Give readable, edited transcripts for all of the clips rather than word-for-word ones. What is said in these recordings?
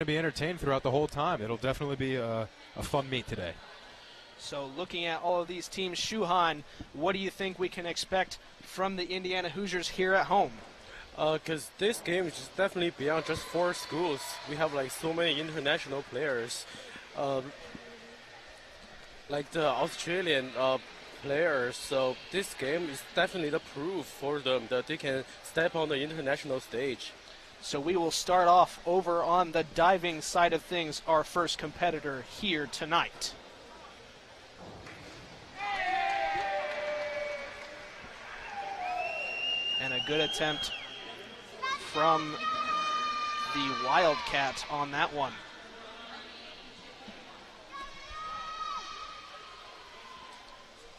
to be entertained throughout the whole time. It'll definitely be a fun meet today. So looking at all of these teams, Shuhan, what do you think we can expect from the Indiana Hoosiers here at home? Because this game is just definitely beyond just four schools. We have like so many international players, like the Australian players. So this game is definitely the proof for them that they can step on the international stage. So we will start off over on the diving side of things, our first competitor here tonight. And a good attempt from the Wildcat on that one.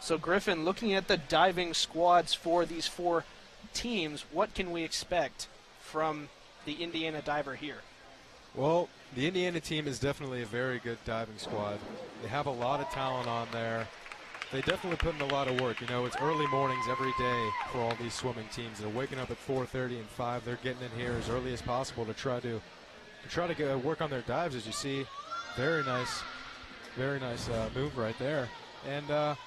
So Griffin, looking at the diving squads for these four teams, what can we expect from the Indiana diver here? Well, the Indiana team is definitely a very good diving squad. They have a lot of talent on there. They definitely put in a lot of work. You know, it's early mornings every day for all these swimming teams. They're waking up at 4:30 and 5. They're getting in here as early as possible to try to work on their dives. As you see, very nice move right there. And you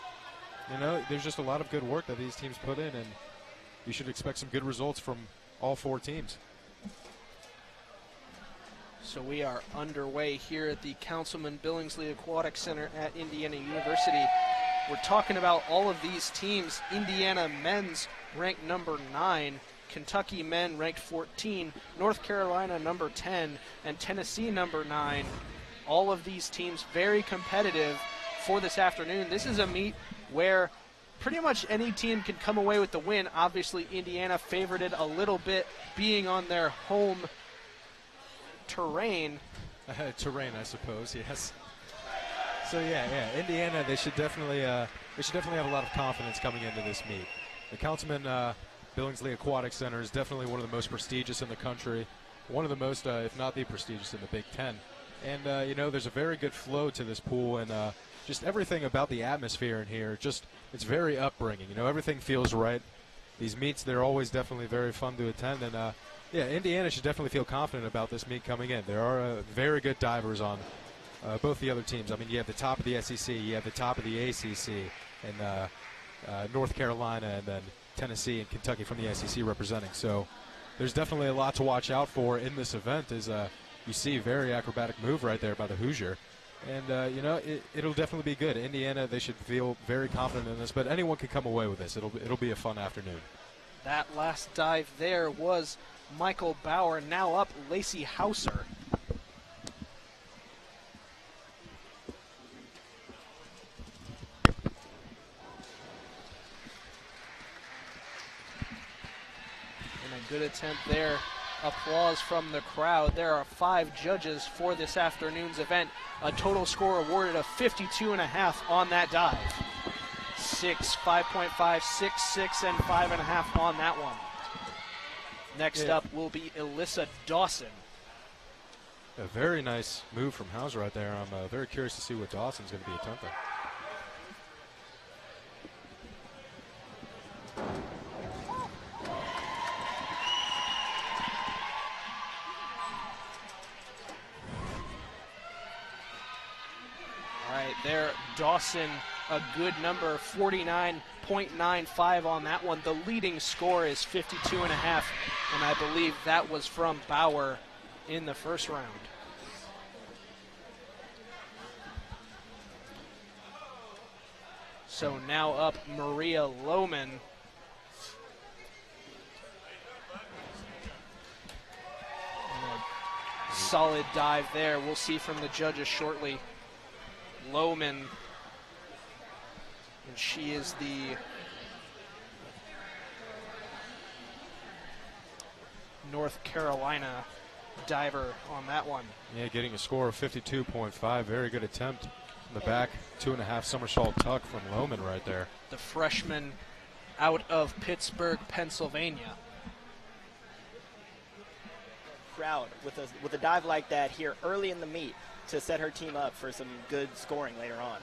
know, there's just a lot of good work that these teams put in, and you should expect some good results from all four teams. So we are underway here at the Councilman Billingsley Aquatic Center at Indiana University. We're talking about all of these teams. Indiana men's ranked number 9, Kentucky men ranked 14, North Carolina number 10, and Tennessee number 9. All of these teams very competitive for this afternoon. This is a meet where pretty much any team can come away with the win. Obviously, Indiana favored it a little bit, being on their home terrain. Terrain, I suppose, yes. So yeah, Indiana, they should definitely have a lot of confidence coming into this meet. The Councilman Billingsley Aquatic Center is definitely one of the most prestigious in the country, one of the most, if not the prestigious in the Big Ten. And you know, there's a very good flow to this pool, and just everything about the atmosphere in here, it's very upbringing. You know, everything feels right. These meets, they're always definitely very fun to attend, and yeah, Indiana should definitely feel confident about this meet coming in. There are very good divers on both the other teams. I mean, you have the top of the SEC, you have the top of the ACC, and North Carolina, and then Tennessee and Kentucky from the SEC representing. So there's definitely a lot to watch out for in this event. Is you see a very acrobatic move right there by the Hoosier. And, you know, it'll definitely be good. Indiana, they should feel very confident in this, but anyone can come away with this. It'll be a fun afternoon. That last dive there was Michael Bauer. Now up, Lacey Hauser. And a good attempt there. Applause from the crowd. There are 5 judges for this afternoon's event. A total score awarded of 52.5 on that dive. 6, 5.5, 6, 6, and 5.5 on that one. Next up will be Alyssa Dawson. A very nice move from Hauser right there. I'm very curious to see what Dawson's going to be attempting. All right, there, Dawson, a good number, 49.95 on that one. The leading score is 52.5, and I believe that was from Bauer in the first round. So now up, Maria Lohman. Solid dive there. We'll see from the judges shortly. Lohman, and she is the North Carolina diver on that one. Yeah, getting a score of 52.5. Very good attempt in the back. 2.5 somersault tuck from Lohman right there. The freshman out of Pittsburgh, Pennsylvania. Proud with a dive like that here early in the meet to set her team up for some good scoring later on.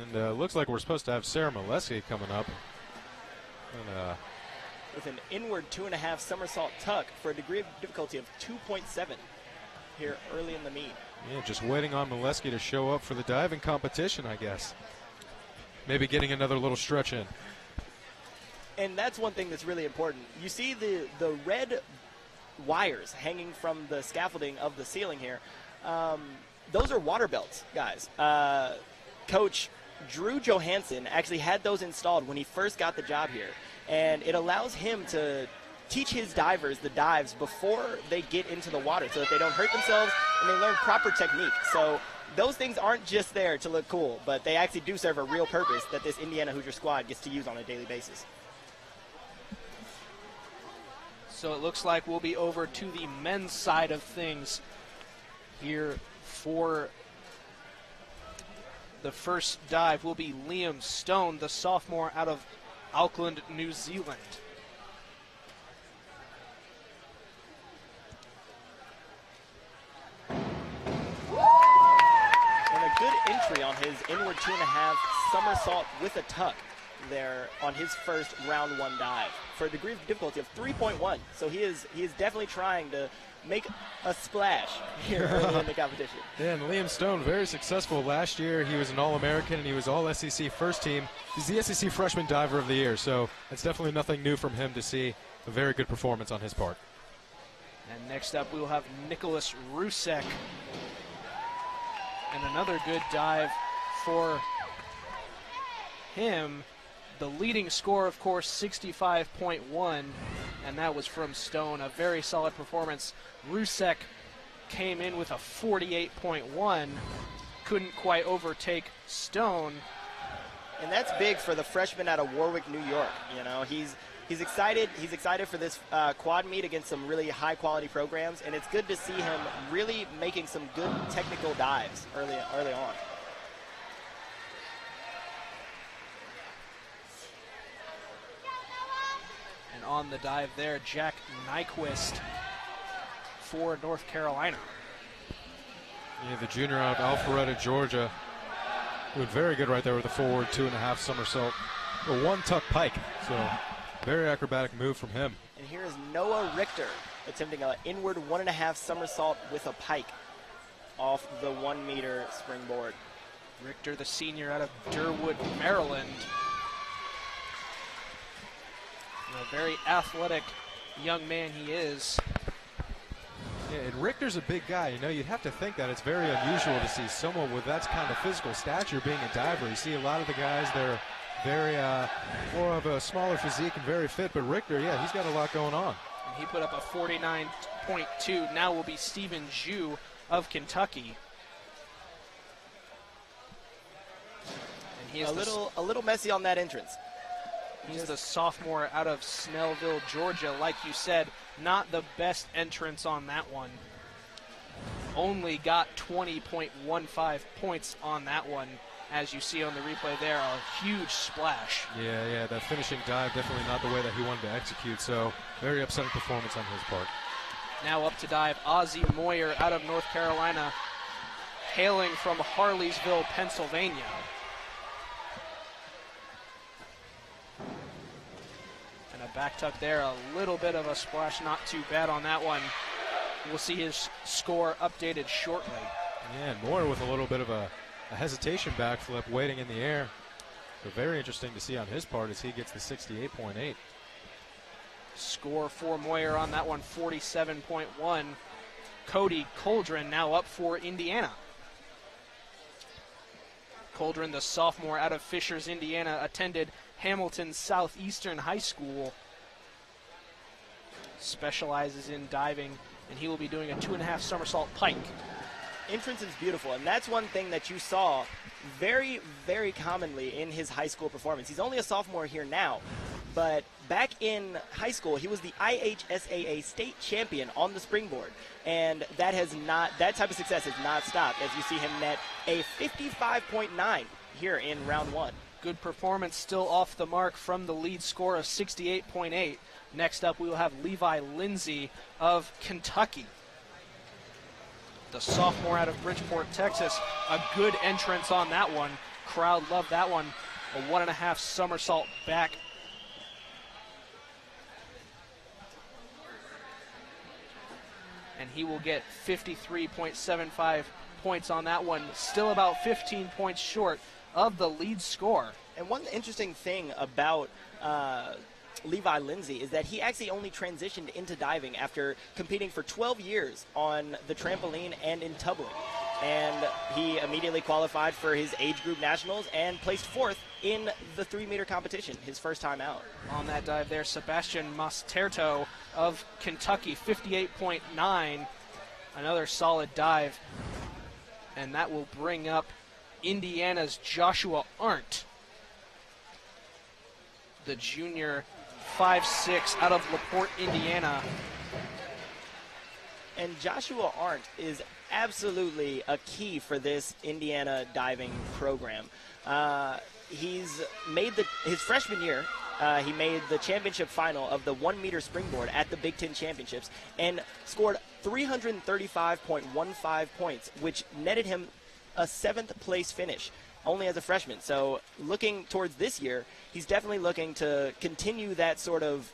And looks like we're supposed to have Sarah Molesky coming up. And, with an inward 2.5 somersault tuck for a degree of difficulty of 2.7 here early in the meet. yeah, just waiting on Molesky to show up for the diving competition, I guess. Maybe getting another little stretch in. And that's one thing that's really important. You see the red wires hanging from the scaffolding of the ceiling here. Those are water belts, guys. Coach Drew Johansson actually had those installed when he first got the job here. And it allows him to teach his divers the dives before they get into the water so that they don't hurt themselves and they learn proper technique. So those things aren't just there to look cool, but they actually do serve a real purpose that this Indiana Hoosier squad gets to use on a daily basis. So it looks like we'll be over to the men's side of things here for the first dive will be Liam Stone, the sophomore out of Auckland, New Zealand. And a good entry on his inward 2.5 somersault with a tuck there on his first round 1 dive for a degree of difficulty of 3.1. So he is definitely trying to make a splash here early in the competition. Yeah, and Liam Stone, very successful last year. He was an All-American and he was All-SEC first team. He's the SEC Freshman Diver of the Year, so it's definitely nothing new from him to see a very good performance on his part. And next up we will have Nicholas Rusek. And another good dive for him. The leading score, of course, 65.1, and that was from Stone. A very solid performance. Rusek came in with a 48.1, couldn't quite overtake Stone. And that's big for the freshman out of Warwick, New York. You know, he's excited. He's excited for this quad meet against some really high-quality programs, and it's good to see him really making some good technical dives early on. On the dive there, Jack Nyquist for North Carolina. Yeah, the junior out of Alpharetta, Georgia, doing very good right there with a forward 2.5 somersault, a 1 tuck pike. So very acrobatic move from him. And here is Noah Richter attempting an inward 1.5 somersault with a pike off the 1 meter springboard. Richter, the senior out of Durwood, Maryland. A very athletic young man he is. Yeah, and Richter's a big guy. You know, you'd have to think that it's very unusual to see someone with that kind of physical stature being a diver. You see a lot of the guys, they're very more of a smaller physique and very fit, but Richter, yeah, he's got a lot going on. And he put up a 49.2. Now will be Stephen Zhu of Kentucky. And he is a little messy on that entrance. He's the sophomore out of Snellville, Georgia. Like you said, not the best entrance on that one. Only got 20.15 points on that one. As you see on the replay there, a huge splash. Yeah, that finishing dive, definitely not the way that he wanted to execute, so very upsetting performance on his part. Now up to dive, Ozzie Moyer out of North Carolina, hailing from Harleysville, Pennsylvania. Back tuck there, a little bit of a splash, not too bad on that one. We'll see his score updated shortly. Yeah, and Moore with a little bit of a hesitation backflip waiting in the air. So very interesting to see on his part as he gets the 68.8. Score for Moyer on that one, 47.1. Cody Coldren now up for Indiana. Coldren, the sophomore out of Fishers, Indiana, attended Hamilton Southeastern High School, specializes in diving, and he will be doing a 2.5 somersault pike. Entrance is beautiful, and that's one thing that you saw very, very commonly in his high school performance. He's only a sophomore here now, but back in high school, he was the IHSAA state champion on the springboard, and that type of success has not stopped, as you see him net a 55.9 here in round 1. Good performance, still off the mark from the lead score of 68.8. Next up, we will have Levi Lindsay of Kentucky. the sophomore out of Bridgeport, Texas. A good entrance on that one. Crowd loved that one. A 1.5 somersault back. And he will get 53.75 points on that one. Still about 15 points short of the lead score. And one interesting thing about Levi Lindsay is that he actually only transitioned into diving after competing for 12 years on the trampoline and in tumbling. And he immediately qualified for his age group nationals and placed 4th in the 3-meter competition, his first time out. On that dive there, Sebastian Masterto of Kentucky, 58.9. Another solid dive. And that will bring up Indiana's Joshua Arndt, the junior 5'6" out of LaPorte, Indiana. And Joshua Arndt is absolutely a key for this Indiana diving program. He's made his freshman year, he made the championship final of the 1-meter springboard at the Big Ten Championships and scored 335.15 points, which netted him a 7th place finish only as a freshman. So looking towards this year, he's definitely looking to continue that sort of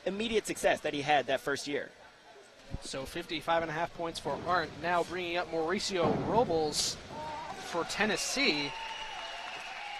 immediate success that he had that first year. So 55.5 points for Arndt. Now bringing up Mauricio Robles for Tennessee.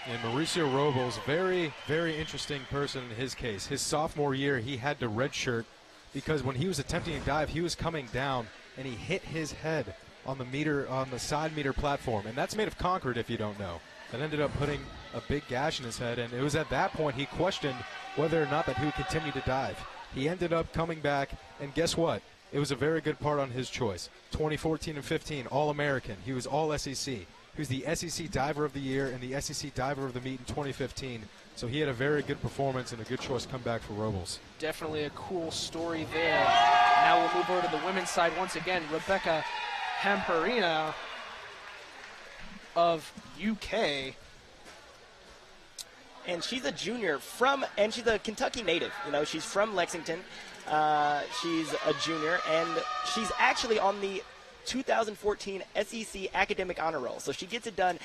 And Mauricio Robles, very, very interesting person in his case. His sophomore year, he had to redshirt because when he was attempting to dive, he was coming down and he hit his head on the side meter platform. And that's made of concrete, if you don't know. That ended up putting a big gash in his head. And it was at that point he questioned whether or not that he would continue to dive. He ended up coming back, and guess what? It was a very good part on his choice. 2014 and 15, All-American. He was All-SEC. He was the SEC Diver of the Year and the SEC Diver of the Meet in 2015. So he had a very good performance and a good choice come back for Robles. Definitely a cool story there. Now we'll move over to the women's side once again. Rebecca Hamperina of UK. And she's a junior and she's a Kentucky native. You know, she's from Lexington. She's a junior, and she's actually on the 2014 SEC Academic Honor Roll. So she gets it done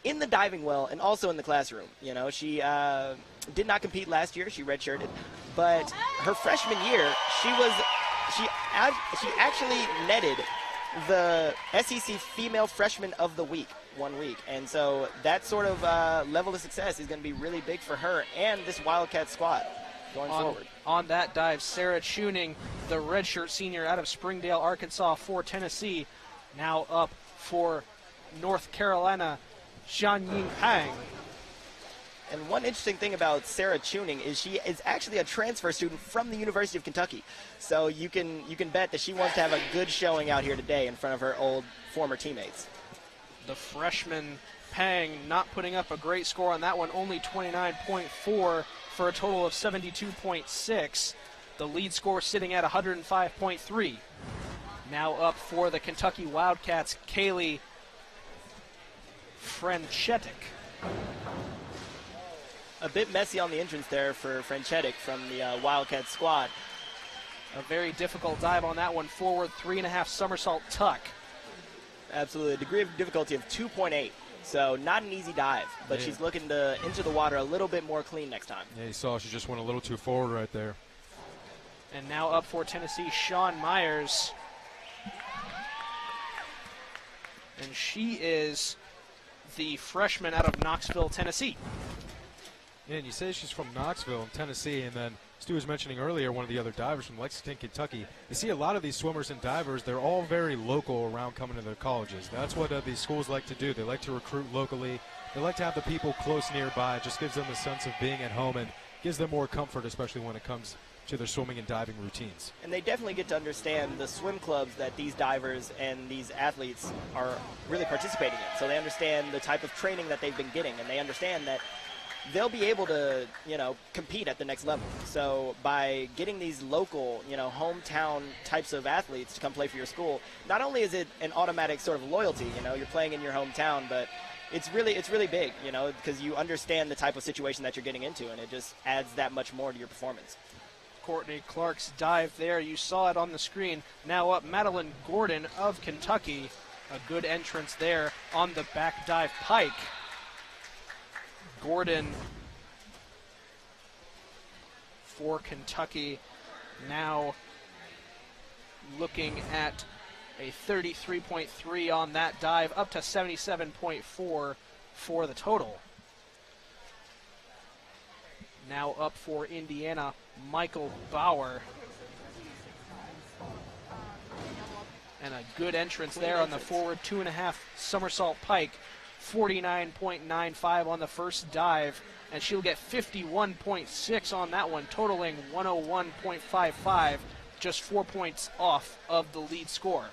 in the diving well and also in the classroom. You know, she did not compete last year. She redshirted. But her freshman year, she actually netted the SEC Female Freshman of the Week 1 week. And so that sort of level of success is going to be really big for her and this Wildcat squad going forward. On that dive, Sarah Tuning, the redshirt senior out of Springdale, Arkansas for Tennessee, now up for North Carolina, Xianying Pang. And one interesting thing about Sarah Tuning is she is actually a transfer student from the University of Kentucky. So you can bet that she wants to have a good showing out here today in front of her former teammates. The freshman Pang not putting up a great score on that one, only 29.4 for a total of 72.6. The lead score sitting at 105.3. Now up for the Kentucky Wildcats, Kaylee Franchetic. A bit messy on the entrance there for Franchetic from the Wildcat squad. A very difficult dive on that one, forward 3.5 somersault tuck. Absolutely, a degree of difficulty of 2.8. So not an easy dive, but she's looking to enter the water a little bit more clean next time. Yeah, you saw she just went a little too forward right there. And now up for Tennessee, Sean Myers. And she is the freshman out of Knoxville, Tennessee. Yeah, and you say she's from Knoxville in Tennessee, and then Stu was mentioning earlier one of the other divers from Lexington, Kentucky. You see a lot of these swimmers and divers, they're all very local around coming to their colleges. That's what these schools like to do. They like to recruit locally. They like to have the people close nearby. It just gives them a sense of being at home and gives them more comfort, especially when it comes to their swimming and diving routines. And they definitely get to understand the swim clubs that these divers and these athletes are really participating in. So they understand the type of training that they've been getting, and they understand that they'll be able to, compete at the next level. So by getting these local, hometown types of athletes to come play for your school, not only is it an automatic sort of loyalty, you're playing in your hometown, but it's really big, because you understand the type of situation that you're getting into, and it just adds that much more to your performance. Courtney Clark's dive there. You saw it on the screen. Now up Madeline Gordon of Kentucky. A good entrance there on the back dive pike. Gordon for Kentucky now looking at a 33.3 on that dive, up to 77.4 for the total. Now up for Indiana, Michael Bauer. And a good entrance there on the forward 2.5 somersault pike. 49.95 on the first dive, and she'll get 51.6 on that one, totaling 101.55, just 4 points off of the lead score.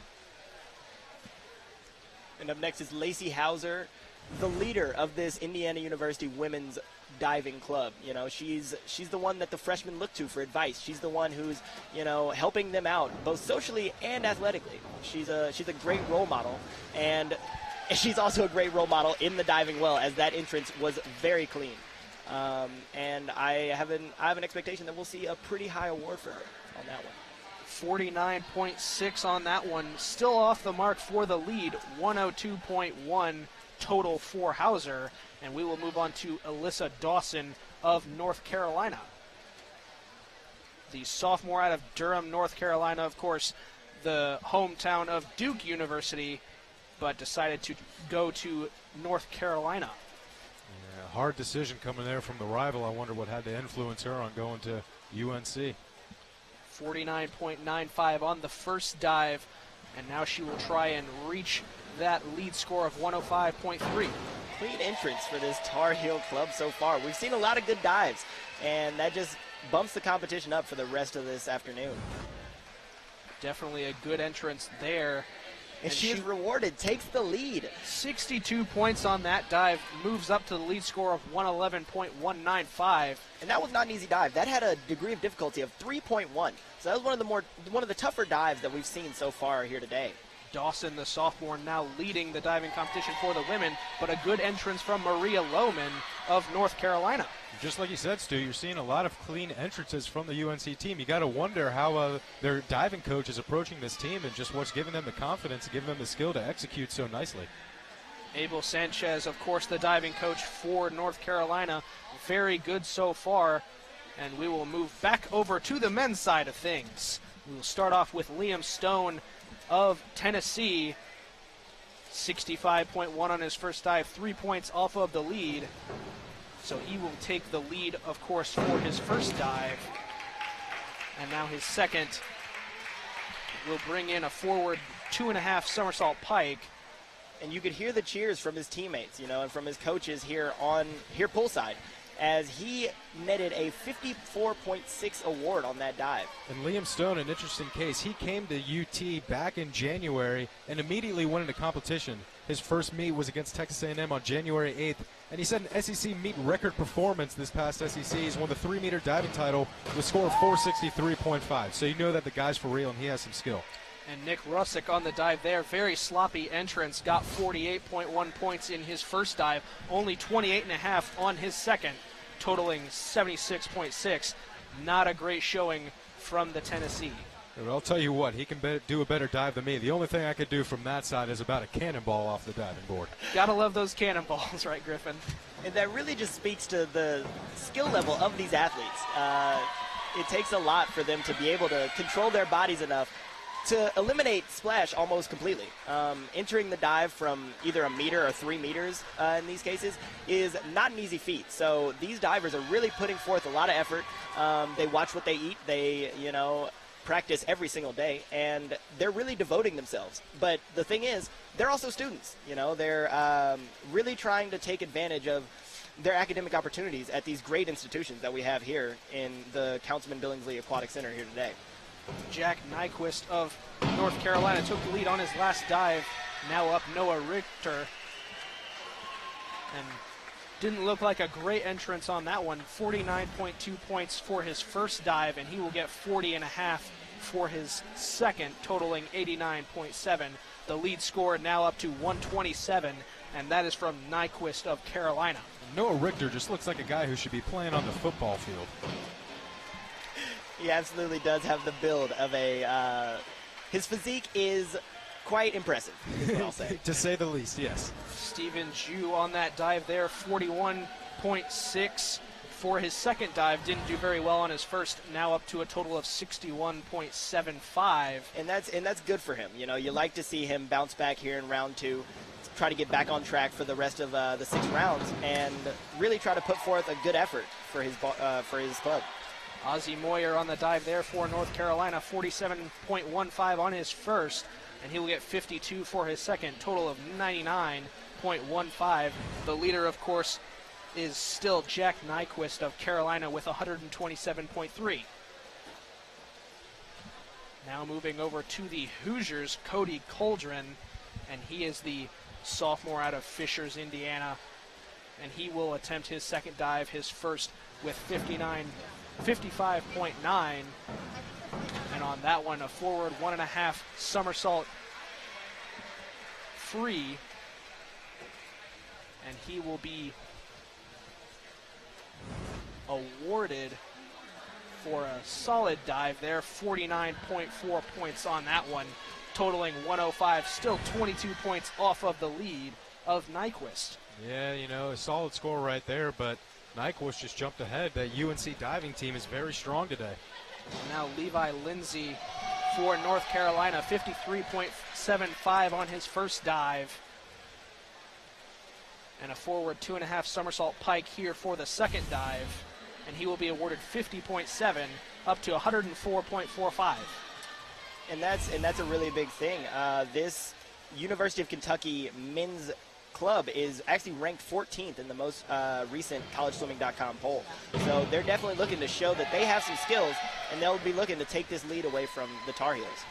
And up next is Lacey Hauser, the leader of this Indiana University women's diving club. You know, she's the one that the freshmen look to for advice. She's the one who's, you know, helping them out both socially and athletically. She's a great role model, and she's also a great role model in the diving well, as that entrance was very clean. And I have an expectation that we'll see a pretty high award for her on that one. 49.6 on that one, still off the mark for the lead. 102.1 total for Hauser, and we will move on to Alyssa Dawson of North Carolina. The sophomore out of Durham, North Carolina, of course, the hometown of Duke University, but decided to go to North Carolina. Yeah, hard decision coming there from the rival. I wonder what had to influence her on going to UNC. 49.95 on the first dive, and now she will try and reach that lead score of 105.3. Clean entrance for this Tar Heel club so far. We've seen a lot of good dives, and that just bumps the competition up for the rest of this afternoon. Definitely a good entrance there. And she is rewarded, takes the lead. 62 points on that dive, moves up to the lead score of 111.195. And that was not an easy dive. That had a degree of difficulty of 3.1. So that was one of the tougher dives that we've seen so far here today. Dawson, the sophomore, now leading the diving competition for the women, but a good entrance from Maria Lohman of North Carolina. Just like you said, Stu, you're seeing a lot of clean entrances from the UNC team. You got to wonder how their diving coach is approaching this team and just what's giving them the confidence, giving them the skill to execute so nicely. Abel Sanchez, of course, the diving coach for North Carolina. Very good so far. And we will move back over to the men's side of things. We will start off with Liam Stone of Tennessee. 65.1 on his first dive, 3 points off of the lead. So he will take the lead, of course, for his first dive. And now his second will bring in a forward 2.5 somersault pike. And you could hear the cheers from his teammates, you know, and from his coaches here poolside, as he netted a 54.6 award on that dive. And Liam Stone, an interesting case. He came to UT back in January and immediately went into competition. His first meet was against Texas A&M on January 8th, and he set an SEC meet record performance this past SEC. He's won the 3-meter diving title with a score of 463.5. So you know that the guy's for real and he has some skill. And Nick Russick on the dive there. Very sloppy entrance. Got 48.1 points in his first dive. Only 28.5 on his second, totaling 76.6. Not a great showing from the Tennessee. Yeah, but I'll tell you what, he can do a better dive than me. The only thing I could do from that side is about a cannonball off the diving board. Gotta love those cannonballs, right, Griffin? And that really just speaks to the skill level of these athletes. It takes a lot for them to be able to control their bodies enough to eliminate splash almost completely. Entering the dive from either a meter or 3 meters in these cases is not an easy feat. So these divers are really putting forth a lot of effort. They watch what they eat. They, you know, practice every single day, and they're really devoting themselves. But the thing is, they're also students. You know, they're really trying to take advantage of their academic opportunities at these great institutions that we have here in the Councilman Billingsley Aquatic Center here today. Jack Nyquist of North Carolina took the lead on his last dive. Now up Noah Richter. And didn't look like a great entrance on that one. 49.2 points for his first dive, and he will get 40.5 for his second, totaling 89.7. The lead score now up to 127, and that is from Nyquist of Carolina. Noah Richter just looks like a guy who should be playing on the football field. He absolutely does have the build of a. His physique is quite impressive, is what I'll say. To say the least, yes. Steven Ju on that dive there, 41.6 for his second dive. Didn't do very well on his first, now up to a total of 61.75. And that's good for him. You know, you like to see him bounce back here in round 2, try to get back on track for the rest of the 6 rounds, and really try to put forth a good effort for his club. Ozzie Moyer on the dive there for North Carolina, 47.15 on his first, and he will get 52 for his second, total of 99.15. The leader, of course, is still Jack Nyquist of Carolina with 127.3. Now moving over to the Hoosiers, Cody Coldren, and he is the sophomore out of Fishers, Indiana, and he will attempt his second dive, his first with 55.9, and on that one, a forward 1.5 somersault free, and he will be awarded for a solid dive there, 49.4 points on that one, totaling 105, still 22 points off of the lead of Nyquist. Yeah, you know, a solid score right there, but Nyquist just jumped ahead. That UNC diving team is very strong today. Now Levi Lindsay for North Carolina, 53.75 on his first dive. And a forward 2.5 somersault pike here for the second dive. And he will be awarded 50.7 up to 104.45. And that's a really big thing. This University of Kentucky men's club is actually ranked 14th in the most recent collegeswimming.com poll. So they're definitely looking to show that they have some skills, and they'll be looking to take this lead away from the Tar Heels.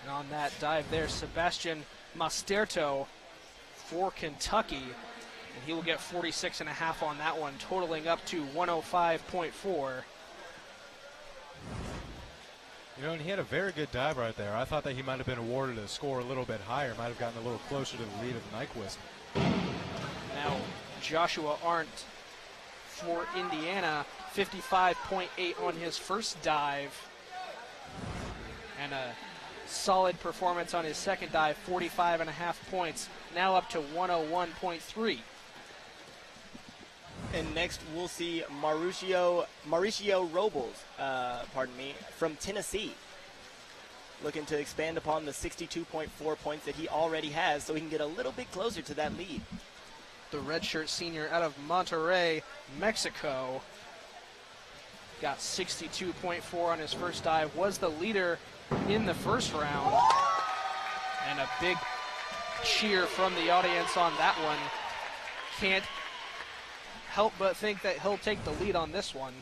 And on that dive there, Sebastian Masterto for Kentucky, and he will get 46.5 on that one, totaling up to 105.4. You know, and he had a very good dive right there. I thought that he might have been awarded a score a little bit higher, might have gotten a little closer to the lead of Nyquist. Now, Joshua Arndt for Indiana, 55.8 on his first dive. And a solid performance on his second dive, 45.5 points, now up to 101.3. And next we'll see Mauricio Robles, from Tennessee, looking to expand upon the 62.4 points that he already has so he can get a little bit closer to that lead. The redshirt senior out of Monterrey, Mexico, got 62.4 on his first dive, was the leader in the first round, and a big cheer from the audience on that one. Can't help but think that he'll take the lead on this one.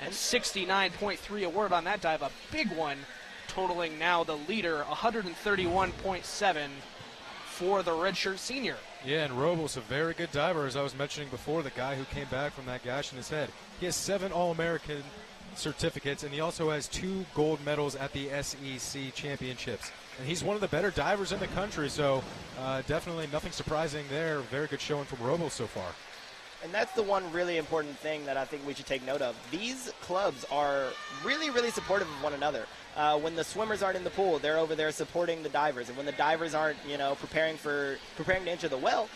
And 69.3 award on that dive, a big one, totaling now the leader, 131.7 for the redshirt senior. Yeah, and Robles, a very good diver, as I was mentioning before, the guy who came back from that gash in his head. He has 7 All-American certificates, and he also has 2 gold medals at the SEC championships. And he's one of the better divers in the country, so definitely nothing surprising there. Very good showing from Robles so far. And that's the one really important thing that I think we should take note of. These clubs are really, really supportive of one another. When the swimmers aren't in the pool, they're over there supporting the divers. And when the divers aren't, preparing to enter the well,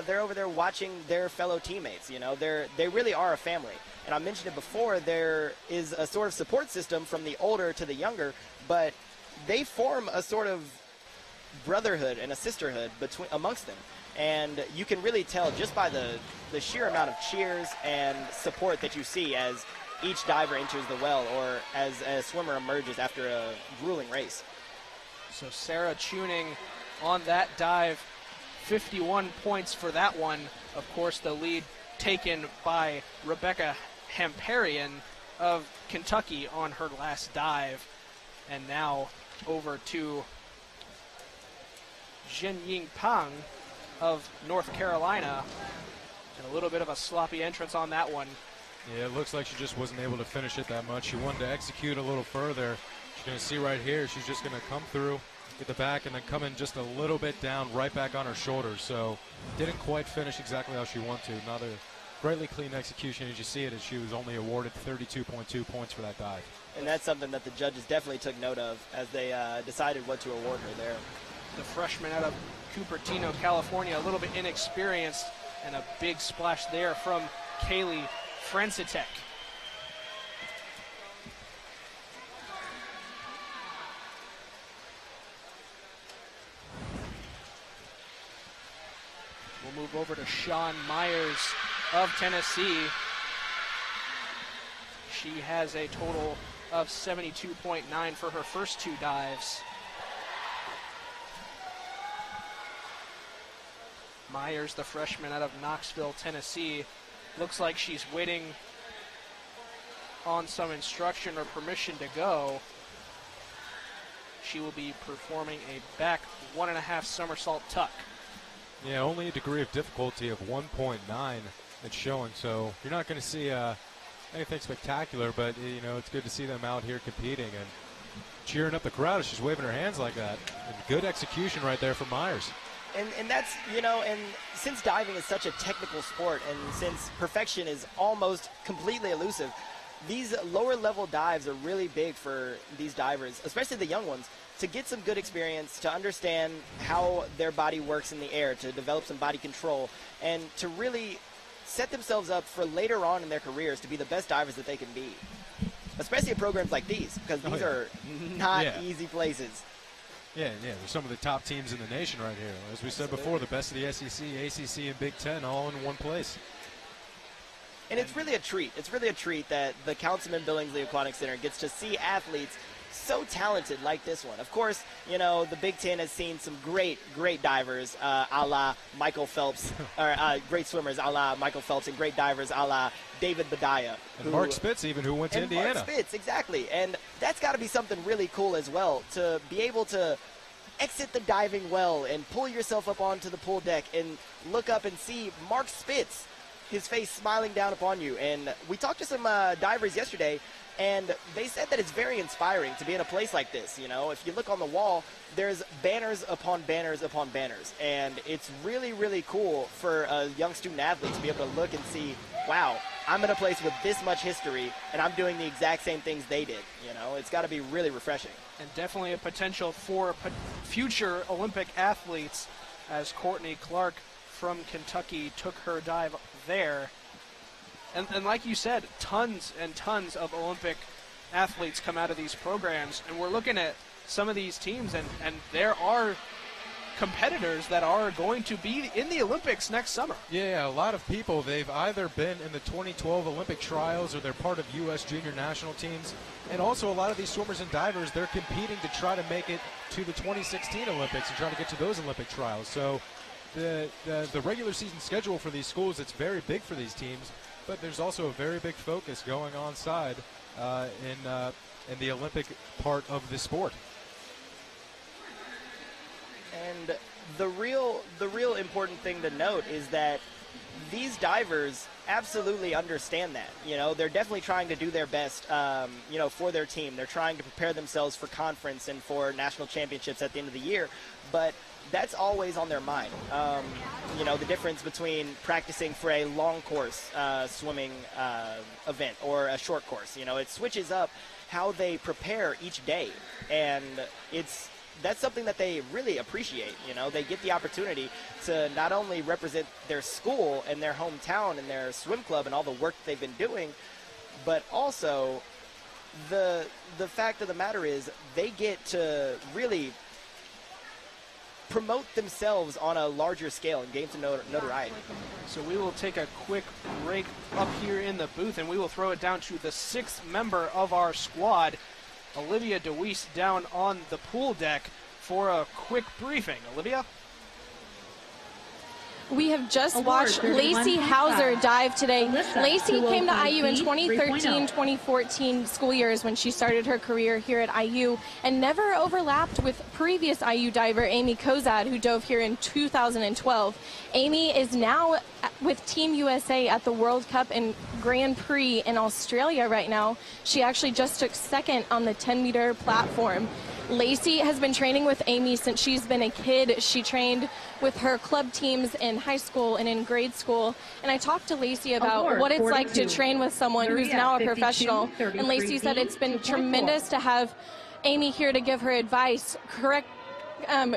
they're over there watching their fellow teammates. They really are a family. And I mentioned it before, there is a sort of support system from the older to the younger, but they form a sort of brotherhood and a sisterhood amongst them. And you can really tell just by the sheer amount of cheers and support that you see as each diver enters the well or as a swimmer emerges after a grueling race. So Sarah Tuning on that dive, 51 points for that one. Of course, the lead taken by Rebecca Hamparian of Kentucky on her last dive. And now over to Zhenying Pang of North Carolina, and a little bit of a sloppy entrance on that one. Yeah, it looks like she just wasn't able to finish it that much. She wanted to execute a little further. She's going to see right here, she's just going to come through, get the back, and then come in just a little bit down, right back on her shoulders. So didn't quite finish exactly how she wanted to. greatly clean execution. As you see it, as she was only awarded 32.2 points for that dive. And that's something that the judges definitely took note of as they decided what to award her there. The freshman out of Cupertino, California, a little bit inexperienced, and a big splash there from Kaylee Francitek. We'll move over to Sean Myers of Tennessee. She has a total of 72.9 for her first two dives. Myers, the freshman out of Knoxville, Tennessee, looks like she's waiting on some instruction or permission to go. She will be performing a back 1.5 somersault tuck. Yeah, only a degree of difficulty of 1.9 it's showing, so you're not going to see anything spectacular, but you know, it's good to see them out here competing and cheering up the crowd as she's waving her hands like that. And good execution right there from Myers. And that's, you know, and since diving is such a technical sport and since perfection is almost completely elusive, these lower level dives are really big for these divers, especially the young ones, to get some good experience, to understand how their body works in the air, to develop some body control, and to really set themselves up for later on in their careers to be the best divers that they can be. Especially at programs like these, because these are not easy places. Yeah, they're some of the top teams in the nation right here. As we said before, the best of the SEC, ACC, and Big Ten all in one place. And it's really a treat. It's really a treat that the Councilman Billingsley Aquatic Center gets to see athletes so talented like this one. Of course, you know, the Big Ten has seen some great divers a la Michael Phelps, or great swimmers a la Michael Phelps, and great divers a la David Badaya. And Mark Spitz even, who went to Indiana. Mark Spitz, exactly. And that's got to be something really cool as well, to be able to exit the diving well and pull yourself up onto the pool deck and look up and see Mark Spitz, his face smiling down upon you. And we talked to some divers yesterday, and they said that it's very inspiring to be in a place like this. You know, if you look on the wall, there's banners upon banners upon banners. And it's really, really cool for a young student athlete to be able to look and see, wow, I'm in a place with this much history, and I'm doing the exact same things they did. You know, it's got to be really refreshing. And definitely a potential for future Olympic athletes, as Courtney Clark from Kentucky took her dive there. And like you said, tons and tons of Olympic athletes come out of these programs, and we're looking at some of these teams, and there are competitors that are going to be in the Olympics next summer. Yeah, a lot of people, they've either been in the 2012 Olympic trials or they're part of U.S. junior national teams. And also a lot of these swimmers and divers, they're competing to try to make it to the 2016 Olympics and try to get to those Olympic trials. So the regular season schedule for these schools, it's very big for these teams, but there's also a very big focus going on side in the Olympic part of the sport. And the real important thing to note is that these divers absolutely understand that. You know, they're definitely trying to do their best, you know, for their team. They're trying to prepare themselves for conference and for national championships at the end of the year. But that's always on their mind. You know, the difference between practicing for a long course swimming event or a short course. You know, it switches up how they prepare each day. And that's something that they really appreciate. You know, they get the opportunity to not only represent their school and their hometown and their swim club and all the work they've been doing, but also the fact of the matter is they get to really promote themselves on a larger scale and gain some notoriety. So we will take a quick break up here in the booth, and we will throw it down to the sixth member of our squad, Olivia DeWeese, down on the pool deck for a quick briefing. Olivia? We have just watched Lacey Hauser dive today. Lacey came to IU in 2013-2014 school years when she started her career here at IU and never overlapped with previous IU diver Amy Kozad, who dove here in 2012. Amy is now with Team USA at the World Cup and Grand Prix in Australia right now. She actually just took second on the 10-meter platform. Lacey has been training with Amy since she's been a kid. She trained with her club teams in high school and in grade school. And I talked to Lacey about what it's like to train with someone who's now a professional. And Lacey said it's been tremendous to have Amy here to give her advice, correct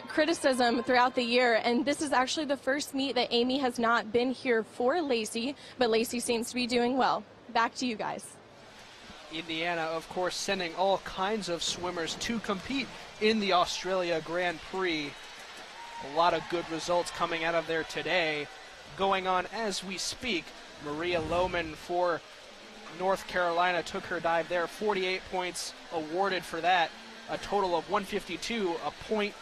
criticism throughout the year. And this is actually the first meet that Amy has not been here for Lacey, but Lacey seems to be doing well. Back to you guys. Indiana, of course, sending all kinds of swimmers to compete in the Australia Grand Prix. A lot of good results coming out of there today. Going on as we speak, Maria Lohman for North Carolina took her dive there. 48 points awarded for that. A total of 152, a point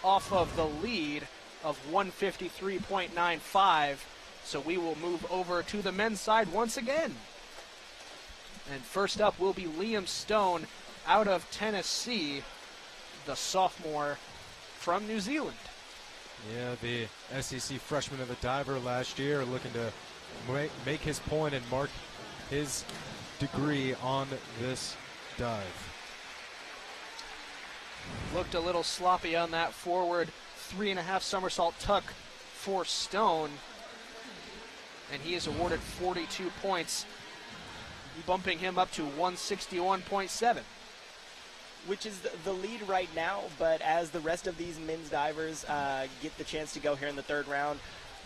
off of the lead of 153.95. So we will move over to the men's side once again. And first up will be Liam Stone out of Tennessee, the sophomore from New Zealand. Yeah, the SEC freshman of the diver last year, looking to make his point and mark his degree on this dive. Looked a little sloppy on that forward 3.5 somersault tuck for Stone. And he is awarded 42 points, bumping him up to 161.7. Which is the lead right now, but as the rest of these men's divers get the chance to go here in the third round,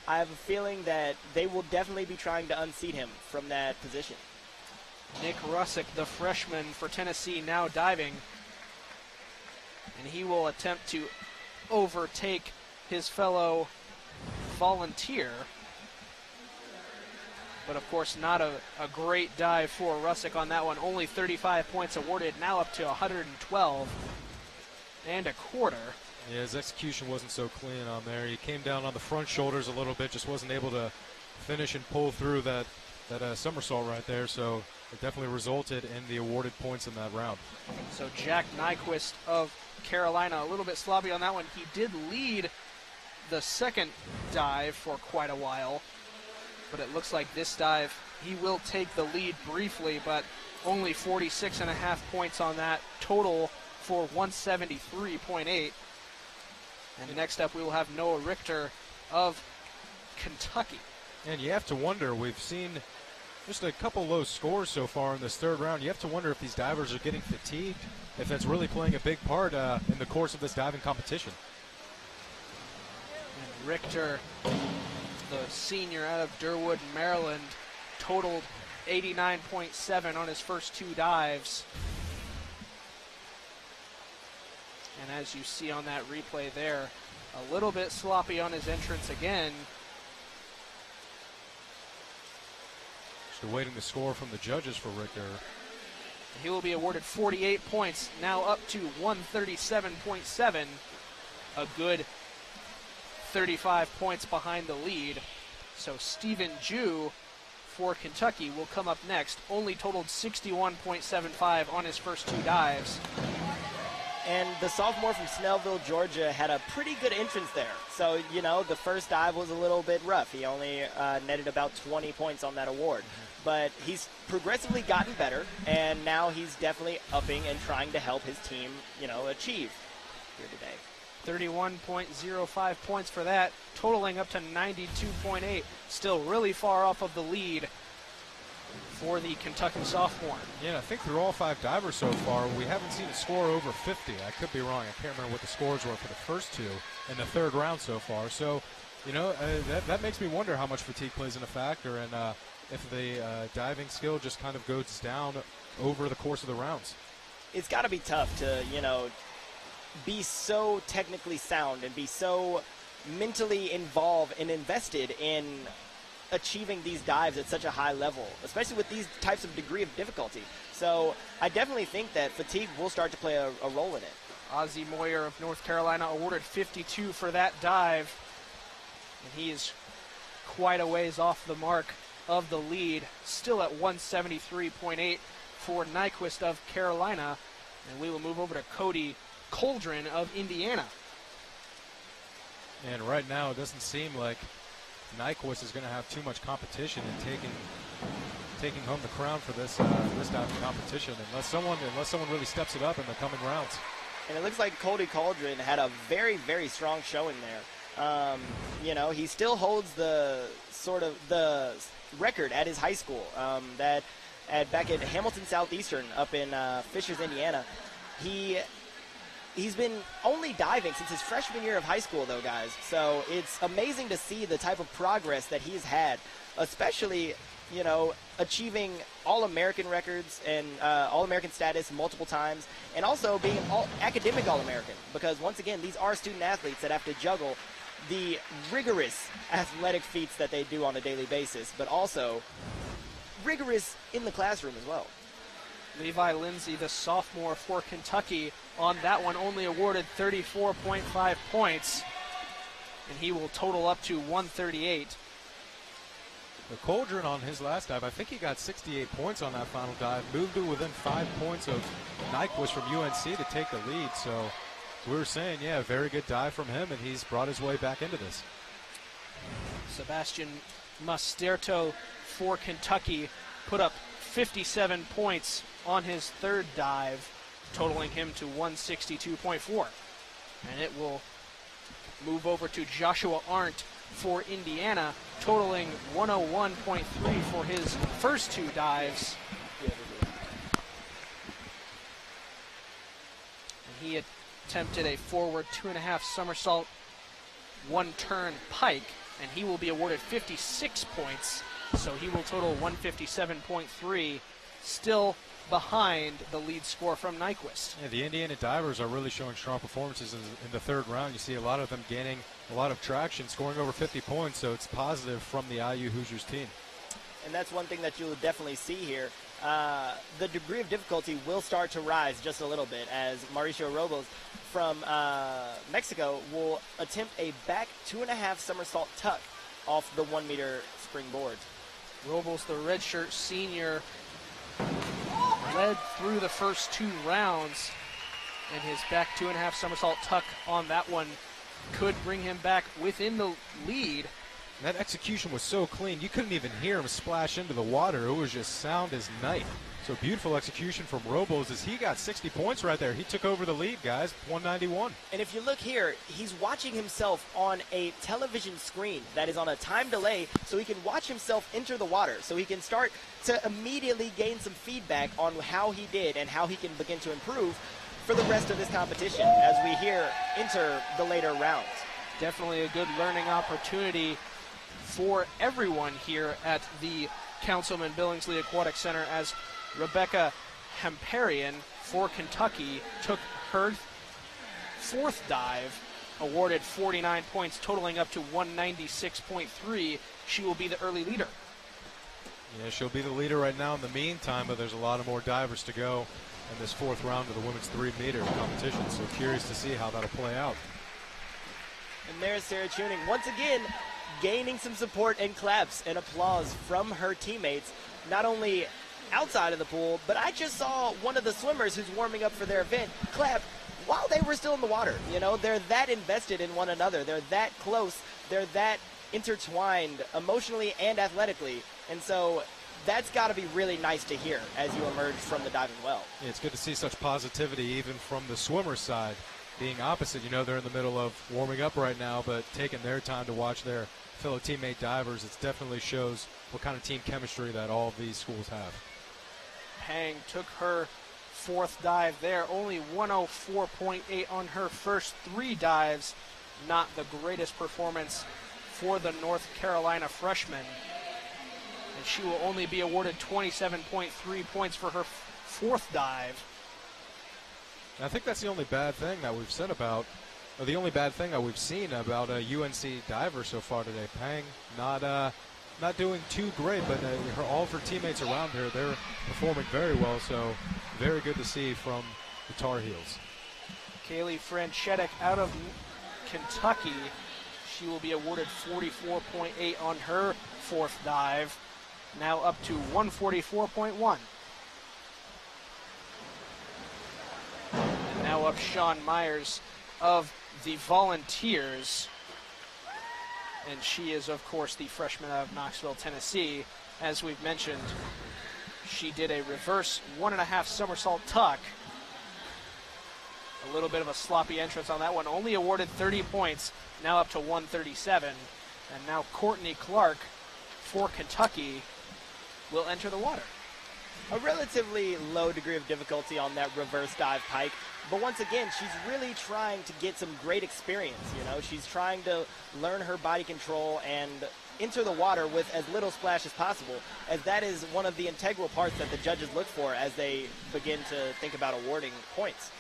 I have a feeling that they will definitely be trying to unseat him from that position. Nick Russick, the freshman for Tennessee, now diving. And he will attempt to overtake his fellow volunteer. But of course not a great dive for Russick on that one. Only 35 points awarded, now up to 112 and a quarter. Yeah, his execution wasn't so clean on there. He came down on the front shoulders a little bit, just wasn't able to finish and pull through that somersault right there. So it definitely resulted in the awarded points in that round. So Jack Nyquist of Carolina, a little bit sloppy on that one. He did lead the second dive for quite a while, but it looks like this dive he will take the lead briefly, but only 46.5 points on that, total for 173.8. And next up we will have Noah Richter of Kentucky. And you have to wonder, we've seen just a couple low scores so far in this third round. You have to wonder if these divers are getting fatigued, if that's really playing a big part in the course of this diving competition. And Richter, the senior out of Durwood, Maryland, totaled 89.7 on his first two dives. And as you see on that replay there, a little bit sloppy on his entrance again. Just awaiting the score from the judges for Richter. He will be awarded 48 points, now up to 137.7. A good 35 points behind the lead. So Stephen Jew for Kentucky will come up next. Only totaled 61.75 on his first two dives. And the sophomore from Snellville, Georgia, had a pretty good entrance there. So, you know, the first dive was a little bit rough. He only netted about 20 points on that award. But he's progressively gotten better, and now he's definitely upping and trying to help his team, you know, achieve here today. 31.05 points for that, totaling up to 92.8. Still really far off of the lead for the Kentucky sophomore. Yeah, I think through all five divers so far, we haven't seen a score over 50. I could be wrong. I can't remember what the scores were for the first two in the third round so far. So, you know, that makes me wonder how much fatigue plays in a factor, and if the diving skill just kind of goes down over the course of the rounds. It's got to be tough to, you know, be so technically sound and be so mentally involved and invested in achieving these dives at such a high level, especially with these types of degree of difficulty. So I definitely think that fatigue will start to play a role in it. Ozzie Moyer of North Carolina awarded 52 for that dive, and he is quite a ways off the mark of the lead, still at 173.8 for Nyquist of Carolina. And we will move over to Cody Coldren of Indiana. And right now it doesn't seem like Nyquist is going to have too much competition in taking home the crown for this diving competition, unless someone really steps it up in the coming rounds. And it looks like Cody Cauldron had a very, very strong showing there. You know, he still holds the record at his high school back at Hamilton Southeastern up in Fishers, Indiana. He's been only diving since his freshman year of high school, though, guys. So it's amazing to see the type of progress that he's had, especially, you know, achieving All-American records and All-American status multiple times, and also being an academic All-American, because, once again, these are student athletes that have to juggle the rigorous athletic feats that they do on a daily basis, but also rigorous in the classroom as well. Levi Lindsay, the sophomore for Kentucky, on that one only awarded 34.5 points, and he will total up to 138. The Cauldron on his last dive, I think he got 68 points on that final dive, moved to within 5 points of Nyquist from UNC to take the lead. So we were saying, yeah, very good dive from him, and he's brought his way back into this. Sebastian Masterto for Kentucky put up 57 points on his third dive, totaling him to 162.4. And it will move over to Joshua Arndt for Indiana, totaling 101.3 for his first two dives. And he attempted a forward 2.5 somersault, one turn pike, and he will be awarded 56 points, so he will total 157.3, still behind the lead score from Nyquist. Yeah, the Indiana divers are really showing strong performances in the third round. You see a lot of them gaining a lot of traction, scoring over 50 points, so it's positive from the IU Hoosiers team. And that's one thing that you'll definitely see here. The degree of difficulty will start to rise just a little bit as Mauricio Robles from Mexico will attempt a back 2.5 somersault tuck off the 1 meter springboard. Robles, the redshirt senior, led through the first 2 rounds, and his back 2.5 somersault tuck on that one could bring him back within the lead. That execution was so clean, you couldn't even hear him splash into the water. It was just sound as night. So beautiful execution from Robles as he got 60 points right there. He took over the lead, guys, 191. And if you look here, he's watching himself on a television screen that is on a time delay, so he can watch himself enter the water, so he can start to immediately gain some feedback on how he did and how he can begin to improve for the rest of this competition as we here enter the later rounds. Definitely a good learning opportunity for everyone here at the Councilman Billingsley Aquatic Center as Rebecca Hamparian for Kentucky took her fourth dive, awarded 49 points, totaling up to 196.3. She will be the early leader. Yeah, she'll be the leader right now in the meantime, but there's a lot of more divers to go in this fourth round of the women's 3-meter competition, so curious to see how that'll play out. And there's Sarah Tuning once again gaining some support and claps and applause from her teammates, not only outside of the pool, but I just saw one of the swimmers who's warming up for their event clap while they were still in the water. You know, they're that invested in one another. They're that close. They're that intertwined emotionally and athletically. And so that's got to be really nice to hear as you emerge from the diving well. Yeah, it's good to see such positivity even from the swimmer side being opposite. You know, they're in the middle of warming up right now, but taking their time to watch their fellow teammate divers. It definitely shows what kind of team chemistry that all of these schools have. Pang took her fourth dive there, only 104.8 on her first 3 dives. Not the greatest performance for the North Carolina freshman. And she will only be awarded 27.3 points for her fourth dive. I think that's the only bad thing that we've said about, or the only bad thing that we've seen about a UNC diver so far today. Pang not doing too great, but all of her teammates around her, they're performing very well, so very good to see from the Tar Heels. Kaylee Franchetic out of Kentucky. She will be awarded 44.8 on her fourth dive, now up to 144.1. And now up Sean Myers of the Volunteers. And she is, of course, the freshman out of Knoxville, Tennessee. As we've mentioned, she did a reverse 1.5 somersault tuck A little bit of a sloppy entrance on that one. Only awarded 30 points, now up to 137. And now Courtney Clark for Kentucky will enter the water. A relatively low degree of difficulty on that reverse dive pike. But once again, she's really trying to get some great experience, you know. She's trying to learn her body control and enter the water with as little splash as possible, as that is one of the integral parts that the judges look for as they begin to think about awarding points.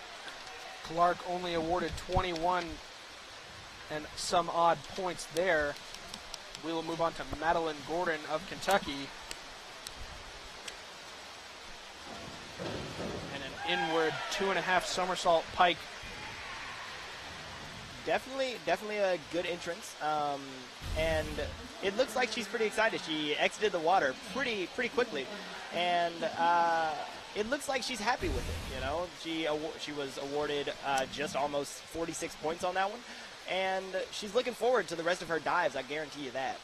Clark only awarded 21 and some odd points there. We will move on to Madeline Gordon of Kentucky. And an inward 2.5 somersault pike. Definitely a good entrance, and it looks like she's pretty excited. She exited the water pretty quickly, and it looks like she's happy with it. You know, she was awarded just almost 46 points on that one, and she's looking forward to the rest of her dives. I guarantee you that.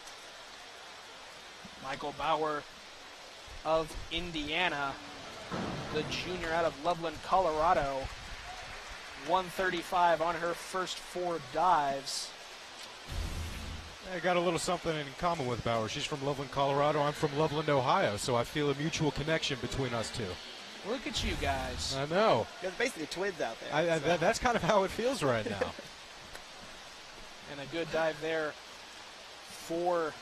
Michael Bauer of Indiana, the junior out of Loveland, Colorado. 135 on her first 4 dives. I got a little something in common with Bauer. She's from Loveland, Colorado. I'm from Loveland, Ohio, so I feel a mutual connection between us two. Look at you guys. I know. There's basically twins out there. That's kind of how it feels right now. And a good dive there for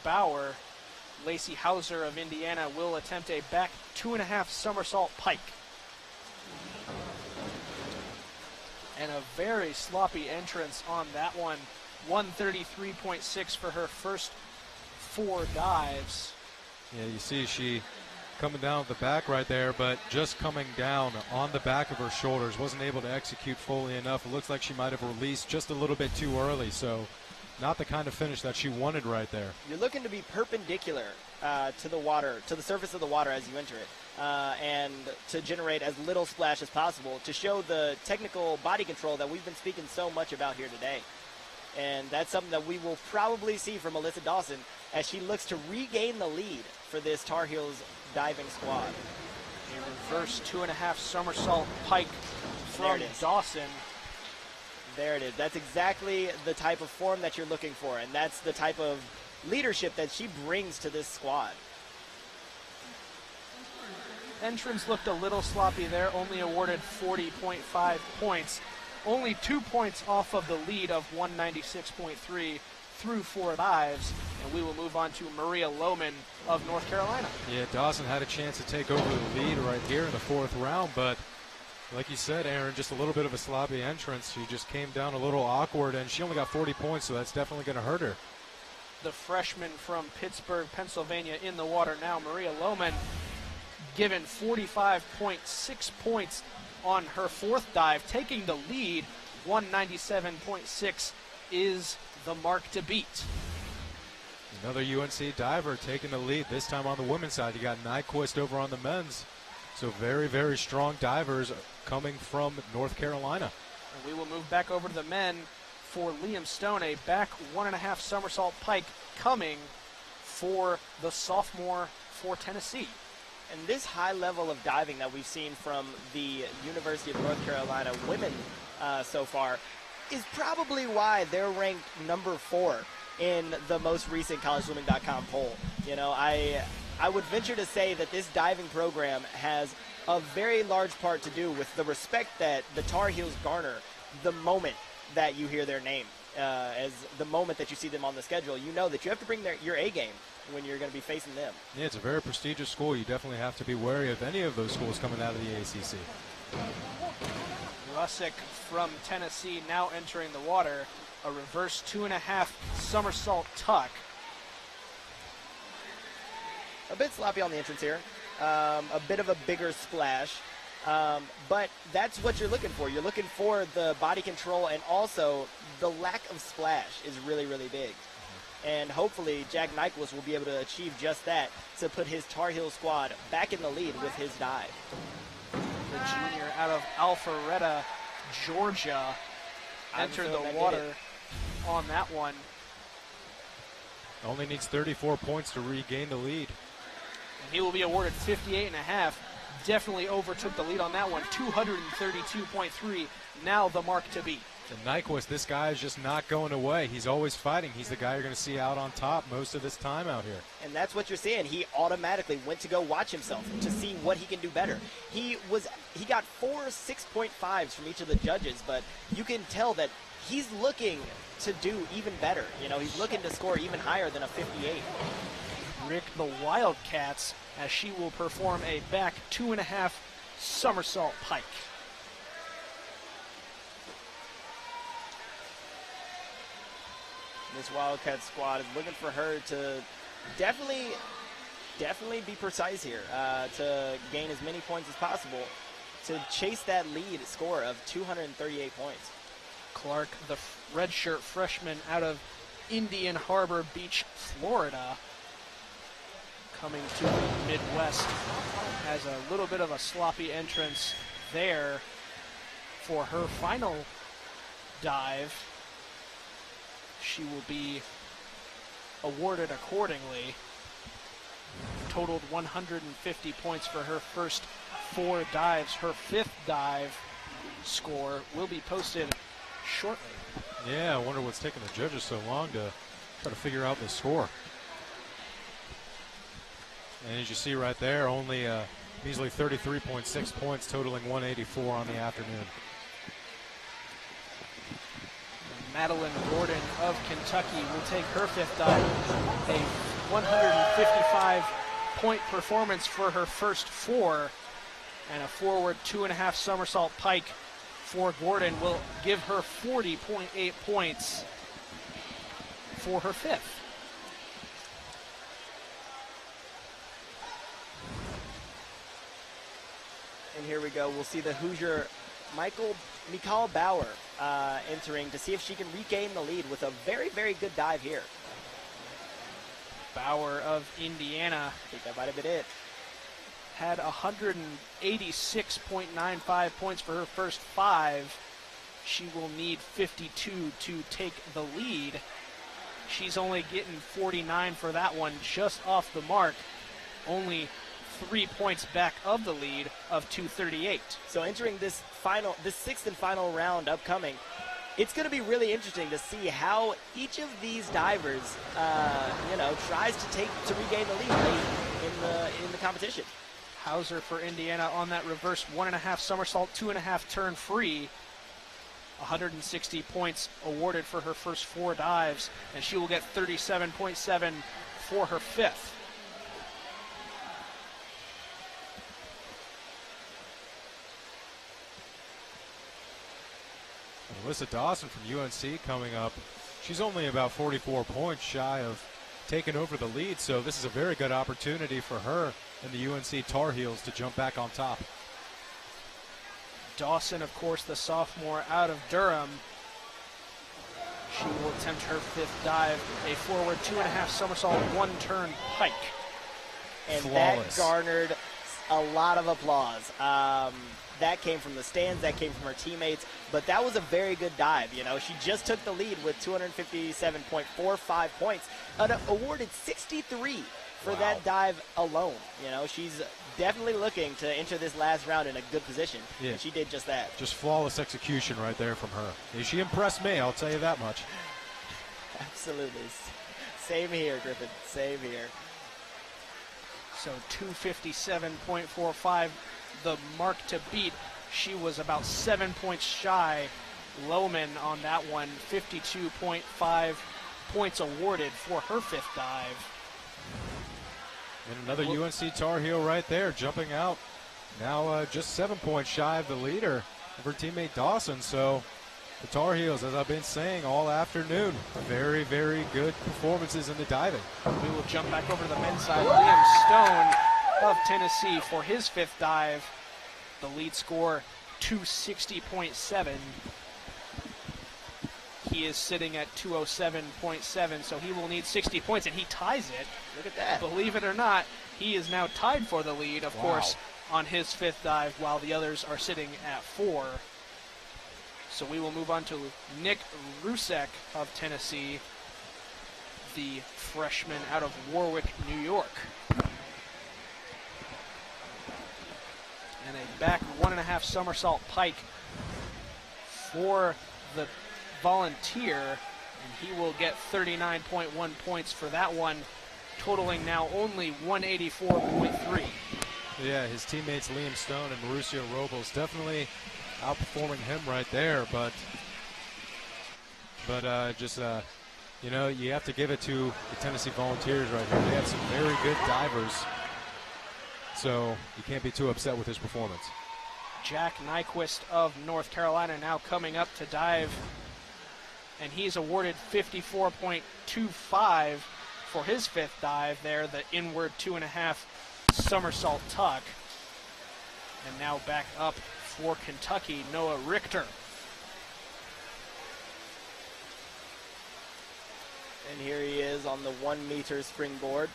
Bauer. Lacey Hauser of Indiana will attempt a back 2.5 somersault pike. And a very sloppy entrance on that one. 133.6 for her first 4 dives. Yeah, you see she coming down at the back right there, but just coming down on the back of her shoulders. Wasn't able to execute fully enough. It looks like she might have released just a little bit too early, so not the kind of finish that she wanted right there. You're looking to be perpendicular to the water, to the surface of the water as you enter it. And to generate as little splash as possible to show the technical body control that we've been speaking so much about here today. And that's something that we will probably see from Alyssa Dawson as she looks to regain the lead for this Tar Heels diving squad. A reverse 2.5 somersault pike from Dawson. There it is. That's exactly the type of form that you're looking for, and that's the type of leadership that she brings to this squad. Entrance looked a little sloppy there, only awarded 40.5 points. Only 2 points off of the lead of 196.3 through 4 dives. And we will move on to Maria Lohman of North Carolina. Yeah, Dawson had a chance to take over the lead right here in the 4th round, but like you said, Aaron, just a little bit of a sloppy entrance. She just came down a little awkward, and she only got 40 points, so that's definitely going to hurt her. The freshman from Pittsburgh, Pennsylvania in the water now, Maria Lohman, given 45.6 points on her 4th dive, taking the lead. 197.6 is the mark to beat. Another UNC diver taking the lead, this time on the women's side. You got Nyquist over on the men's. So very, very strong divers coming from North Carolina. And we will move back over to the men for Liam Stone, a back 1.5 somersault pike coming for the sophomore for Tennessee. And this high level of diving that we've seen from the University of North Carolina women so far is probably why they're ranked number 4 in the most recent collegeswimming.com poll. You know, I would venture to say that this diving program has a very large part to do with the respect that the Tar Heels garner the moment that you hear their name. As the moment that you see them on the schedule, you know that you have to bring your A game when you're going to be facing them. Yeah, it's a very prestigious school. You definitely have to be wary of any of those schools coming out of the ACC. Rusick from Tennessee now entering the water. A reverse 2.5 somersault tuck. A bit sloppy on the entrance here. A bit of a bigger splash. But that's what you're looking for. You're looking for the body control, and also the lack of splash is really, really big. And hopefully Jack Nyquist will be able to achieve just that to put his Tar Heel squad back in the lead with his dive. The junior out of Alpharetta, Georgia, entered the water on that one. Only needs 34 points to regain the lead. And he will be awarded 58.5. definitely overtook the lead on that one. 232.3, now the mark to beat. And Nyquist, this guy is just not going away. He's always fighting. He's the guy you're going to see out on top most of his time out here. And that's what you're seeing. He automatically went to go watch himself to see what he can do better. He got 4 6.5s from each of the judges, but you can tell that he's looking to do even better. You know, he's looking to score even higher than a 58. Rick the Wildcats, as she will perform a back 2.5 somersault pike. This Wildcat squad is looking for her to definitely be precise here, to gain as many points as possible, to chase that lead score of 238 points. Clark, the redshirt freshman out of Indian Harbor Beach, Florida, coming to the Midwest, has a little bit of a sloppy entrance there for her final dive. She will be awarded accordingly. Totaled 150 points for her first 4 dives. Her 5th dive score will be posted shortly. Yeah, I wonder what's taking the judges so long to try to figure out the score. And as you see right there, only measly 33.6 points, totaling 184 on the afternoon. Madeline Gordon of Kentucky will take her 5th dive, a 155-point performance for her first 4, and a forward 2.5 somersault pike for Gordon will give her 40.8 points for her 5th. And here we go. We'll see the Hoosier Mikal Bauer entering to see if she can regain the lead with a very, very good dive here. Bauer of Indiana, I think that might have been it. had 186.95 points for her first 5. She will need 52 to take the lead. She's only getting 49 for that one, just off the mark. Only 3 points back of the lead of 238. So entering this 6th and final round upcoming, it's going to be really interesting to see how each of these divers, tries to regain the lead late in the competition. Hauser for Indiana on that reverse 1.5 somersault, 2.5 turn free. 160 points awarded for her first 4 dives, and she will get 37.7 for her 5th. Alyssa Dawson from UNC coming up. She's only about 44 points shy of taking over the lead, so this is a very good opportunity for her and the UNC Tar Heels to jump back on top. Dawson, of course, the sophomore out of Durham. She will attempt her 5th dive, a forward 2.5 somersault, 1 turn pike. And flawless. That garnered a lot of applause. That came from the stands, that came from her teammates, but that was a very good dive. You know, she just took the lead with 257.45 points, awarded 63 for that dive alone. You know, she's definitely looking to enter this last round in a good position, and she did just that. Just flawless execution right there from her. She impressed me, I'll tell you that much. Absolutely. Same here, Griffin. Same here. So 257.45, the mark to beat. She was about 7 points shy. Lohman on that one, 52.5 points awarded for her 5th dive. And another UNC Tar Heel right there, jumping out. Now just 7 points shy of the leader of her teammate Dawson. So the Tar Heels, as I've been saying all afternoon, very, very good performances in the diving. We will jump back over to the men's side. Liam Stone of Tennessee for his 5th dive. The lead score, 260.7. He is sitting at 207.7, so he will need 60 points, and he ties it. Look at that. Believe it or not, he is now tied for the lead, of course, on his 5th dive, while the others are sitting at 4. So we will move on to Nick Rusek of Tennessee, the freshman out of Warwick, New York. And a back 1.5 somersault pike for the Volunteer, and he will get 39.1 points for that one, totaling now only 184.3. Yeah, his teammates Liam Stone and Mauricio Robles definitely outperforming him right there, but you know, you have to give it to the Tennessee Volunteers right here. They have some very good divers, so you can't be too upset with his performance. Jack Nyquist of North Carolina now coming up to dive, and he's awarded 54.25 for his 5th dive there, the inward 2.5 somersault tuck. And now back up for Kentucky, Noah Richter. And here he is on the 1 meter springboard.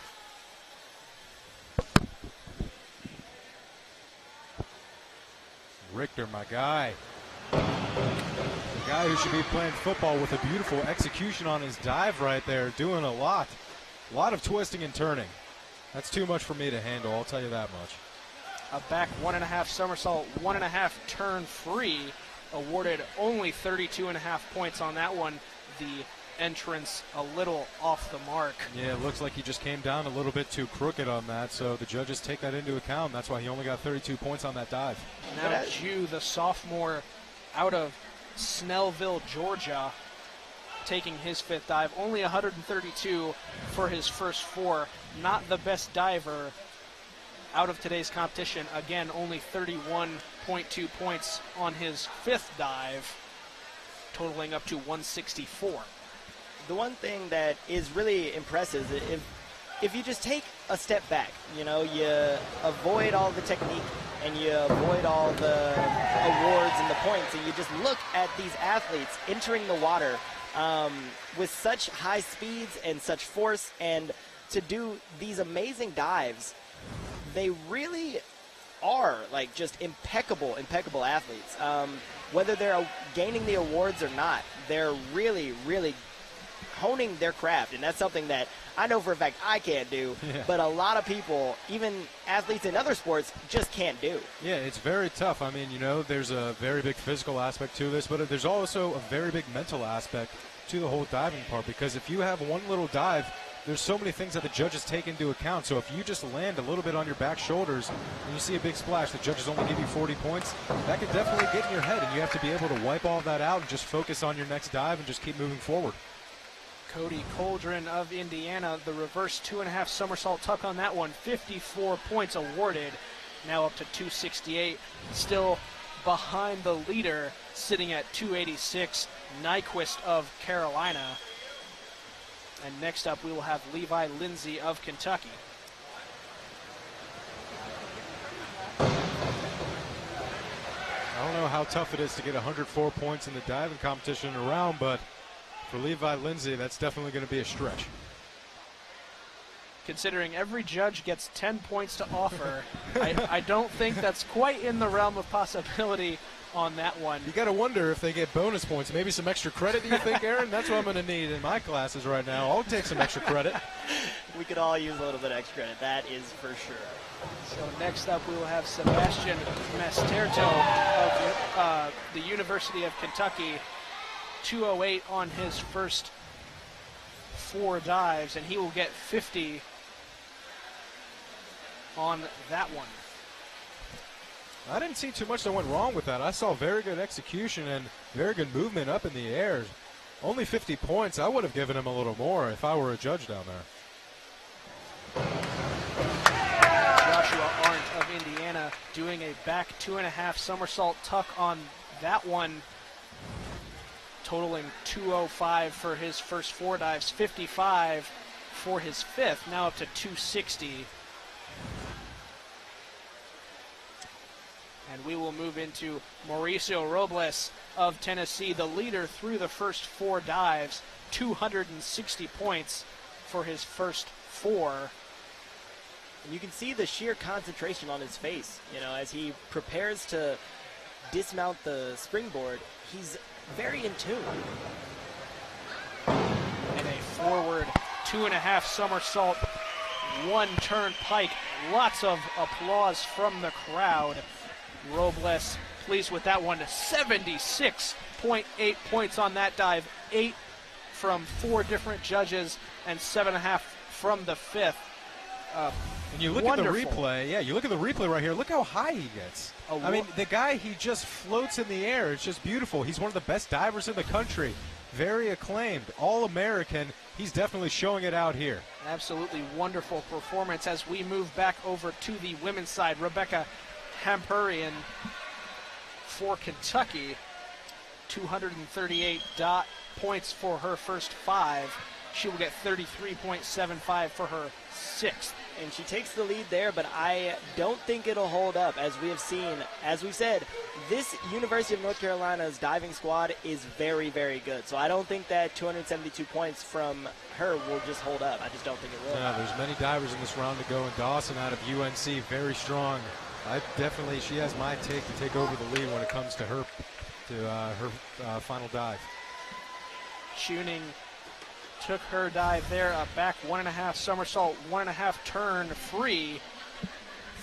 Richter, my guy. The guy who should be playing football with a beautiful execution on his dive right there, doing a lot of twisting and turning. That's too much for me to handle, I'll tell you that much. A back 1.5 somersault, 1.5 turn free, awarded only 32.5 points on that one. The entrance a little off the mark. Yeah, it looks like he just came down a little bit too crooked on that, so the judges take that into account. That's why he only got 32 points on that dive. Now Jew, the sophomore out of Snellville, Georgia, taking his 5th dive. Only 132 for his first 4. Not the best diver out of today's competition. Again, only 31.2 points on his 5th dive, totaling up to 164. The one thing that is really impressive is if you just take a step back, you know, you avoid all the technique and you avoid all the awards and the points, and you just look at these athletes entering the water with such high speeds and such force, and to do these amazing dives, they really are like just impeccable athletes. Whether they're gaining the awards or not, they're really honing their craft, and that's something that I know for a fact I can't do, but a lot of people, even athletes in other sports, just can't do. Yeah, it's very tough. I mean, you know, there's a very big physical aspect to this, but there's also a very big mental aspect to the whole diving part, because if you have one little dive, there's so many things that the judges take into account. So if you just land a little bit on your back shoulders and you see a big splash, the judges only give you 40 points, that could definitely get in your head, and you have to be able to wipe all that out and just focus on your next dive and just keep moving forward. Cody Coldren of Indiana, the reverse 2.5 somersault tuck on that one, 54 points awarded, now up to 268, still behind the leader, sitting at 286, Nyquist of Carolina. And next up, we will have Levi Lindsay of Kentucky. I don't know how tough it is to get 104 points in the diving competition in a round, but for Levi Lindsay, that's definitely going to be a stretch. Considering every judge gets 10 points to offer, I don't think that's quite in the realm of possibility on that one. You got to wonder if they get bonus points, maybe some extra credit, do you think, Aaron? That's what I'm going to need in my classes right now. I'll take some extra credit. We could all use a little bit extra credit, that is for sure. So next up, we will have Sebastian Masterto of the University of Kentucky, 208 on his first 4 dives, and he will get 50 on that one. I didn't see too much that went wrong with that. I saw very good execution and very good movement up in the air. Only 50 points. I would have given him a little more if I were a judge down there. Joshua Arndt of Indiana doing a back 2.5 somersault tuck on that one, totaling 205 for his first 4 dives, 55 for his 5th, now up to 260. And we will move into Mauricio Robles of Tennessee, the leader through the first 4 dives, 260 points for his first 4. And you can see the sheer concentration on his face, you know, as he prepares to dismount the springboard. He's very in tune. And a forward 2.5 somersault, 1 turn pike. Lots of applause from the crowd Robles pleased with that one. 76.8 points on that dive. 8 from 4 different judges and 7.5 from the 5th. And you look wonderful. at the replay. Yeah, you look at the replay right here. Look how high he gets. I mean, the guy, he just floats in the air. It's just beautiful. He's one of the best divers in the country. Very acclaimed. All-American. He's definitely showing it out here. Absolutely wonderful performance as we move back over to the women's side. Rebecca Hampurian for Kentucky. 238 points for her first 5. She will get 33.75 for her 6th. And she takes the lead there, but I don't think it'll hold up. As we have seen, as we've said, this University of North Carolina's diving squad is very, very good. So I don't think that 272 points from her will just hold up. I just don't think it will. Yeah, there's many divers in this round to go, and Dawson out of UNC, very strong. She has my take to take over the lead when it comes to her final dive. Tuning took her dive there, a back 1.5 somersault, 1.5 turn free,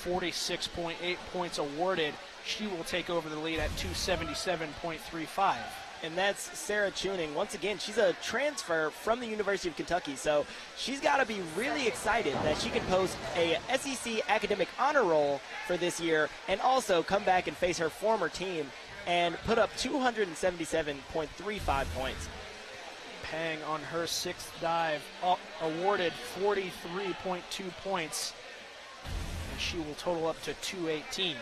46.8 points awarded. She will take over the lead at 277.35. And that's Sarah Tuning. Once again, she's a transfer from the University of Kentucky, so she's got to be really excited that she can post a SEC academic honor roll for this year and also come back and face her former team and put up 277.35 points. Pang on her 6th dive, awarded 43.2 points, and she will total up to 218.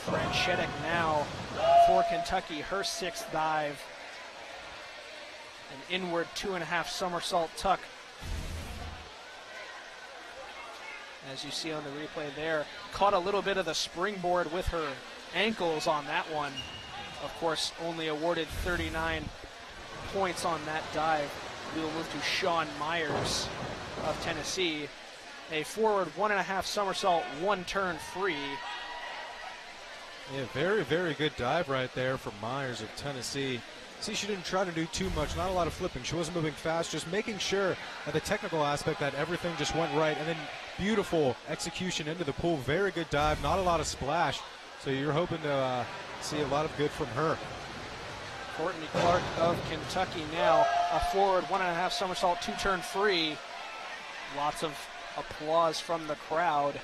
Franchetic now for Kentucky, her 6th dive, an inward 2.5 somersault tuck. As you see on the replay there, caught a little bit of the springboard with her ankles on that one. Of course, only awarded 39 points on that dive. We will move to Sean Myers of Tennessee. A forward 1.5 somersault, 1 turn free. Yeah, very, very good dive right there from Myers of Tennessee. See, she didn't try to do too much, not a lot of flipping. She wasn't moving fast, just making sure at the technical aspect that everything just went right. And then beautiful execution into the pool. Very good dive, not a lot of splash. So you're hoping to see a lot of good from her. Courtney Clark of Kentucky now, a forward 1.5 somersault, 2 turn free. Lots of applause from the crowd.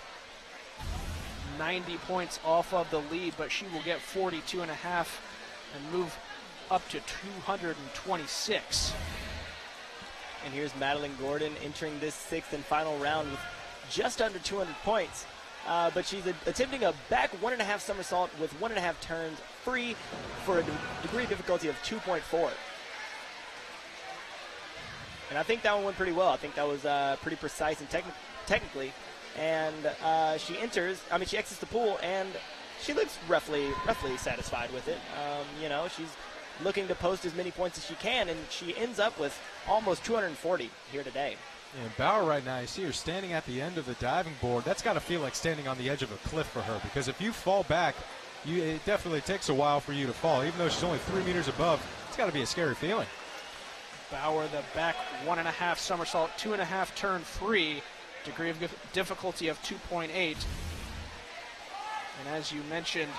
90 points off of the lead, but she will get 42.5 and move up to 226. And here's Madeline Gordon entering this 6th and final round with just under 200 points. But she's attempting a back 1.5 somersault with 1.5 turns free for a degree of difficulty of 2.4. And I think that one went pretty well. I think that was pretty precise and technically. And she exits the pool, and she looks roughly satisfied with it. She's looking to post as many points as she can, and she ends up with almost 240 here today. Yeah, Bauer right now, you see her standing at the end of the diving board. That's got to feel like standing on the edge of a cliff for her, because if you fall back, it definitely takes a while for you to fall. Even though she's only 3 meters above, it's got to be a scary feeling. Bauer, the back 1.5 somersault, 2.5 turn free, degree of difficulty of 2.8. And as you mentioned,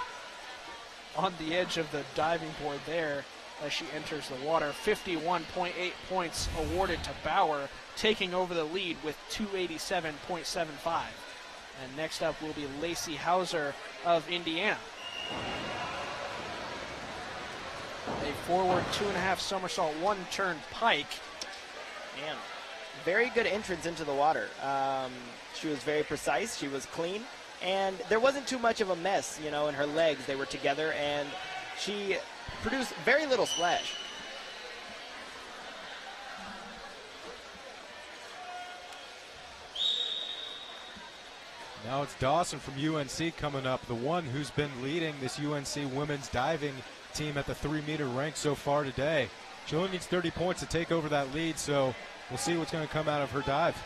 on the edge of the diving board there as she enters the water, 51.8 points awarded to Bauer, taking over the lead with 287.75. And next up will be Lacey Hauser of Indiana. A forward 2.5 somersault, 1 turn pike. Man, very good entrance into the water. She was very precise. She was clean. And there wasn't too much of a mess, in her legs. They were together, and she produced very little splash. Now it's Dawson from UNC coming up, the one who's been leading this UNC women's diving team at the 3-meter rank so far today. She only needs 30 points to take over that lead, so we'll see what's going to come out of her dive.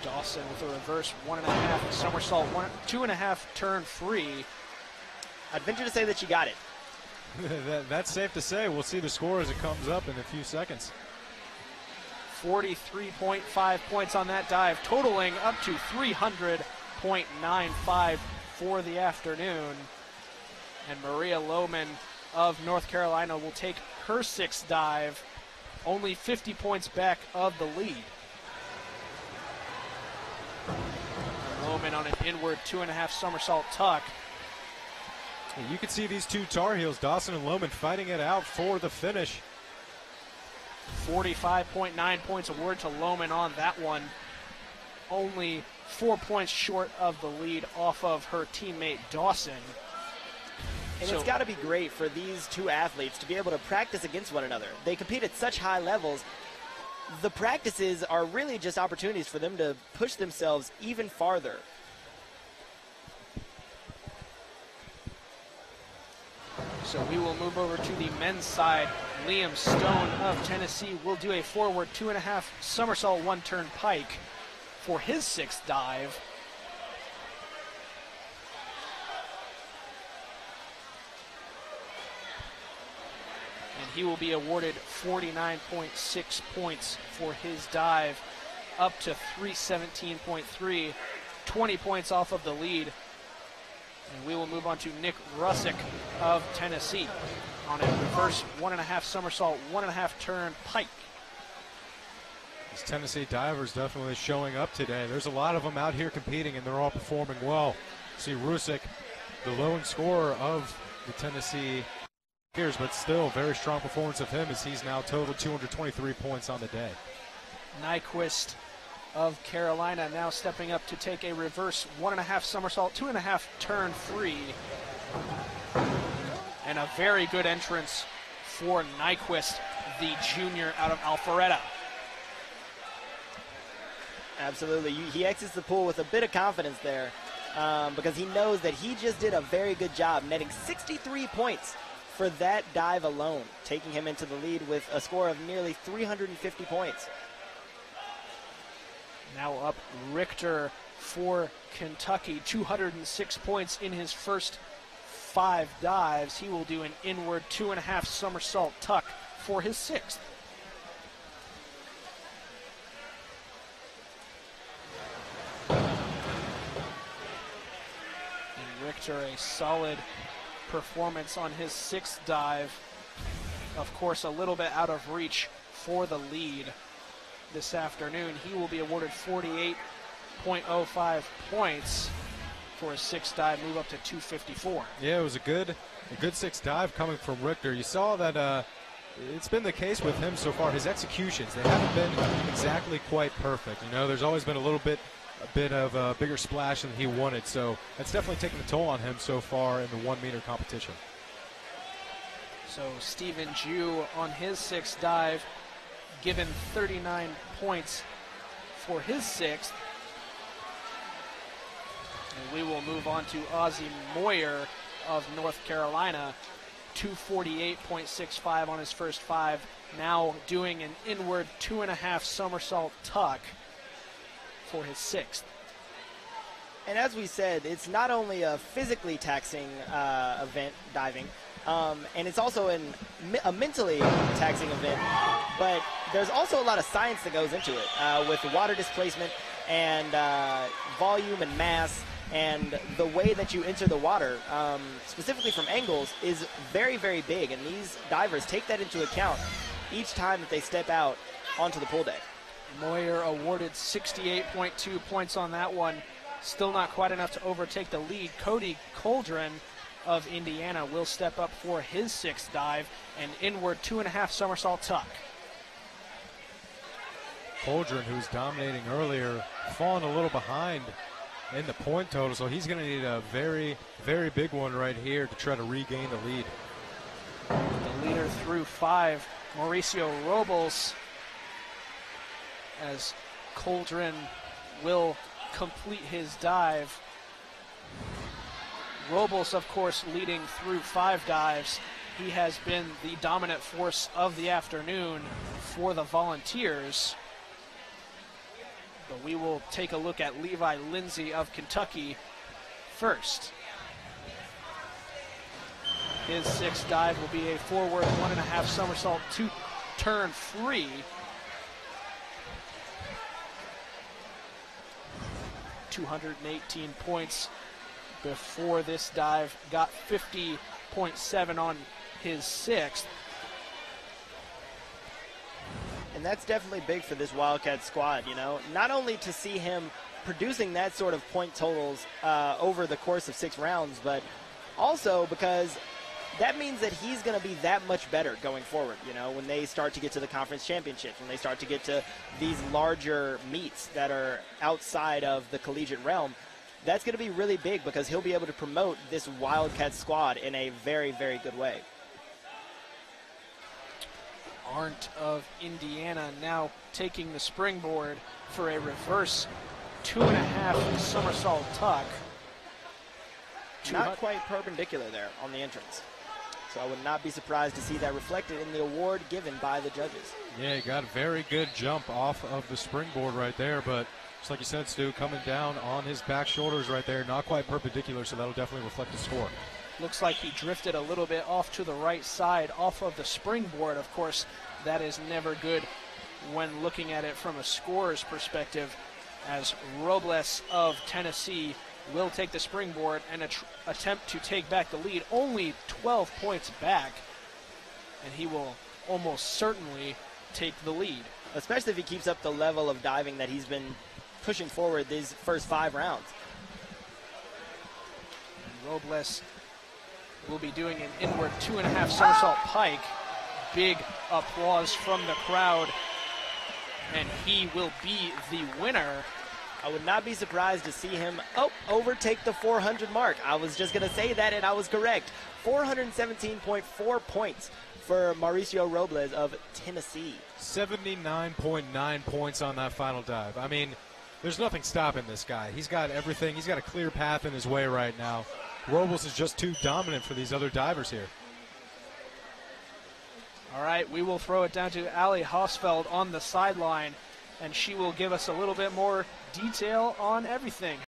Dawson with a reverse 1.5 somersault, 2.5 turn free. I'd venture to say that she got it. That's safe to say. We'll see the score as it comes up in a few seconds. 43.5 points on that dive, totaling up to 300.95 for the afternoon. And Maria Lohman of North Carolina will take her 6th dive, only 50 points back of the lead. Lohman on an inward 2.5 somersault tuck. You can see these two Tar Heels, Dawson and Lohman, fighting it out for the finish. 45.9 points award to Lohman on that one. Only 4 points short of the lead off of her teammate Dawson. And it's got to be great for these two athletes to be able to practice against one another. They compete at such high levels. The practices are really just opportunities for them to push themselves even farther. So we will move over to the men's side. Liam Stone of Tennessee will do a forward 2.5 somersault 1-turn pike for his 6th dive. And he will be awarded 49.6 points for his dive, up to 317.3, 20 points off of the lead. And we will move on to Nick Rusick of Tennessee on a reverse 1.5 somersault, 1.5 turn pike. These Tennessee divers definitely showing up today. There's a lot of them out here competing, and they're all performing well. See Rusick, the lone scorer of the Tennessee Tigers, but still very strong performance of him as he's now totaled 223 points on the day. Nyquist of Carolina now stepping up to take a reverse 1.5 somersault, 2.5 turn free. And a very good entrance for Nyquist, the junior out of Alpharetta. Absolutely. He exits the pool with a bit of confidence there because he knows that he just did a very good job netting 63 points for that dive alone, taking him into the lead with a score of nearly 350 points. Now up Richter for Kentucky, 206 points in his first 5 dives. He will do an inward 2.5 somersault tuck for his 6th. And Richter, a solid performance on his 6th dive. Of course, a little bit out of reach for the lead this afternoon. He will be awarded 48.05 points for his 6th dive, move up to 254. Yeah, it was a good 6th dive coming from Richter. You saw that it's been the case with him so far. His executions, they haven't been exactly quite perfect. You know, there's always been a bit of a bigger splash than he wanted. So that's definitely taken a toll on him so far in the 1 meter competition. So Stephen Jew on his 6th dive, given 39 points for his 6th. And we will move on to Ozzie Moyer of North Carolina, 248.65 on his first 5, now doing an inward 2.5 somersault tuck for his 6th. And as we said, it's not only a physically taxing event, diving, and it's also a mentally taxing event, but there's also a lot of science that goes into it with water displacement and volume and mass, and the way that you enter the water, specifically from angles, is very, very big, and these divers take that into account each time that they step out onto the pool deck. Moyer awarded 68.2 points on that one. Still not quite enough to overtake the lead. Cody Coldren of Indiana will step up for his 6th dive, an inward 2.5 somersault tuck. Coldren, who's dominating earlier, falling a little behind in the point total, so he's going to need a very, very big one right here to try to regain the lead. The leader through 5, Mauricio Robles, as Coldren will complete his dive. Robles, of course, leading through 5 dives. He has been the dominant force of the afternoon for the Volunteers. But we will take a look at Levi Lindsay of Kentucky first. His sixth dive will be a forward 1.5 somersault, 2 turn free. 218 points before this dive, got 50.7 on his sixth. And that's definitely big for this Wildcat squad, you know, not only to see him producing that sort of point totals over the course of 6 rounds, but also because that means that he's going to be that much better going forward, you know, when they start to get to the conference championships, when they start to get to these larger meets that are outside of the collegiate realm. That's going to be really big because he'll be able to promote this Wildcat squad in a very, very good way. Arndt of Indiana now taking the springboard for a reverse 2.5 somersault tuck. Not quite perpendicular there on the entrance. So I would not be surprised to see that reflected in the award given by the judges. Yeah, he got a very good jump off of the springboard right there, but just like you said, Stu, coming down on his back shoulders right there, not quite perpendicular, so that'll definitely reflect the score. Looks like he drifted a little bit off to the right side off of the springboard. Of course, that is never good when looking at it from a scorer's perspective, as Robles of Tennessee will take the springboard and attempt to take back the lead, only 12 points back, and he will almost certainly take the lead. Especially if he keeps up the level of diving that he's been pushing forward these first 5 rounds. And Robles will be doing an inward 2.5 somersault pike. Big applause from the crowd, and he will be the winner. I would not be surprised to see him overtake the 400 mark. I was just going to say that, and I was correct. 417.4 points for Mauricio Robles of Tennessee. 79.9 points on that final dive. I mean, there's nothing stopping this guy. He's got everything. He's got a clear path in his way right now. Robles is just too dominant for these other divers here. All right, we will throw it down to Ali Hausfeld on the sideline, and she will give us a little bit more detail on everything.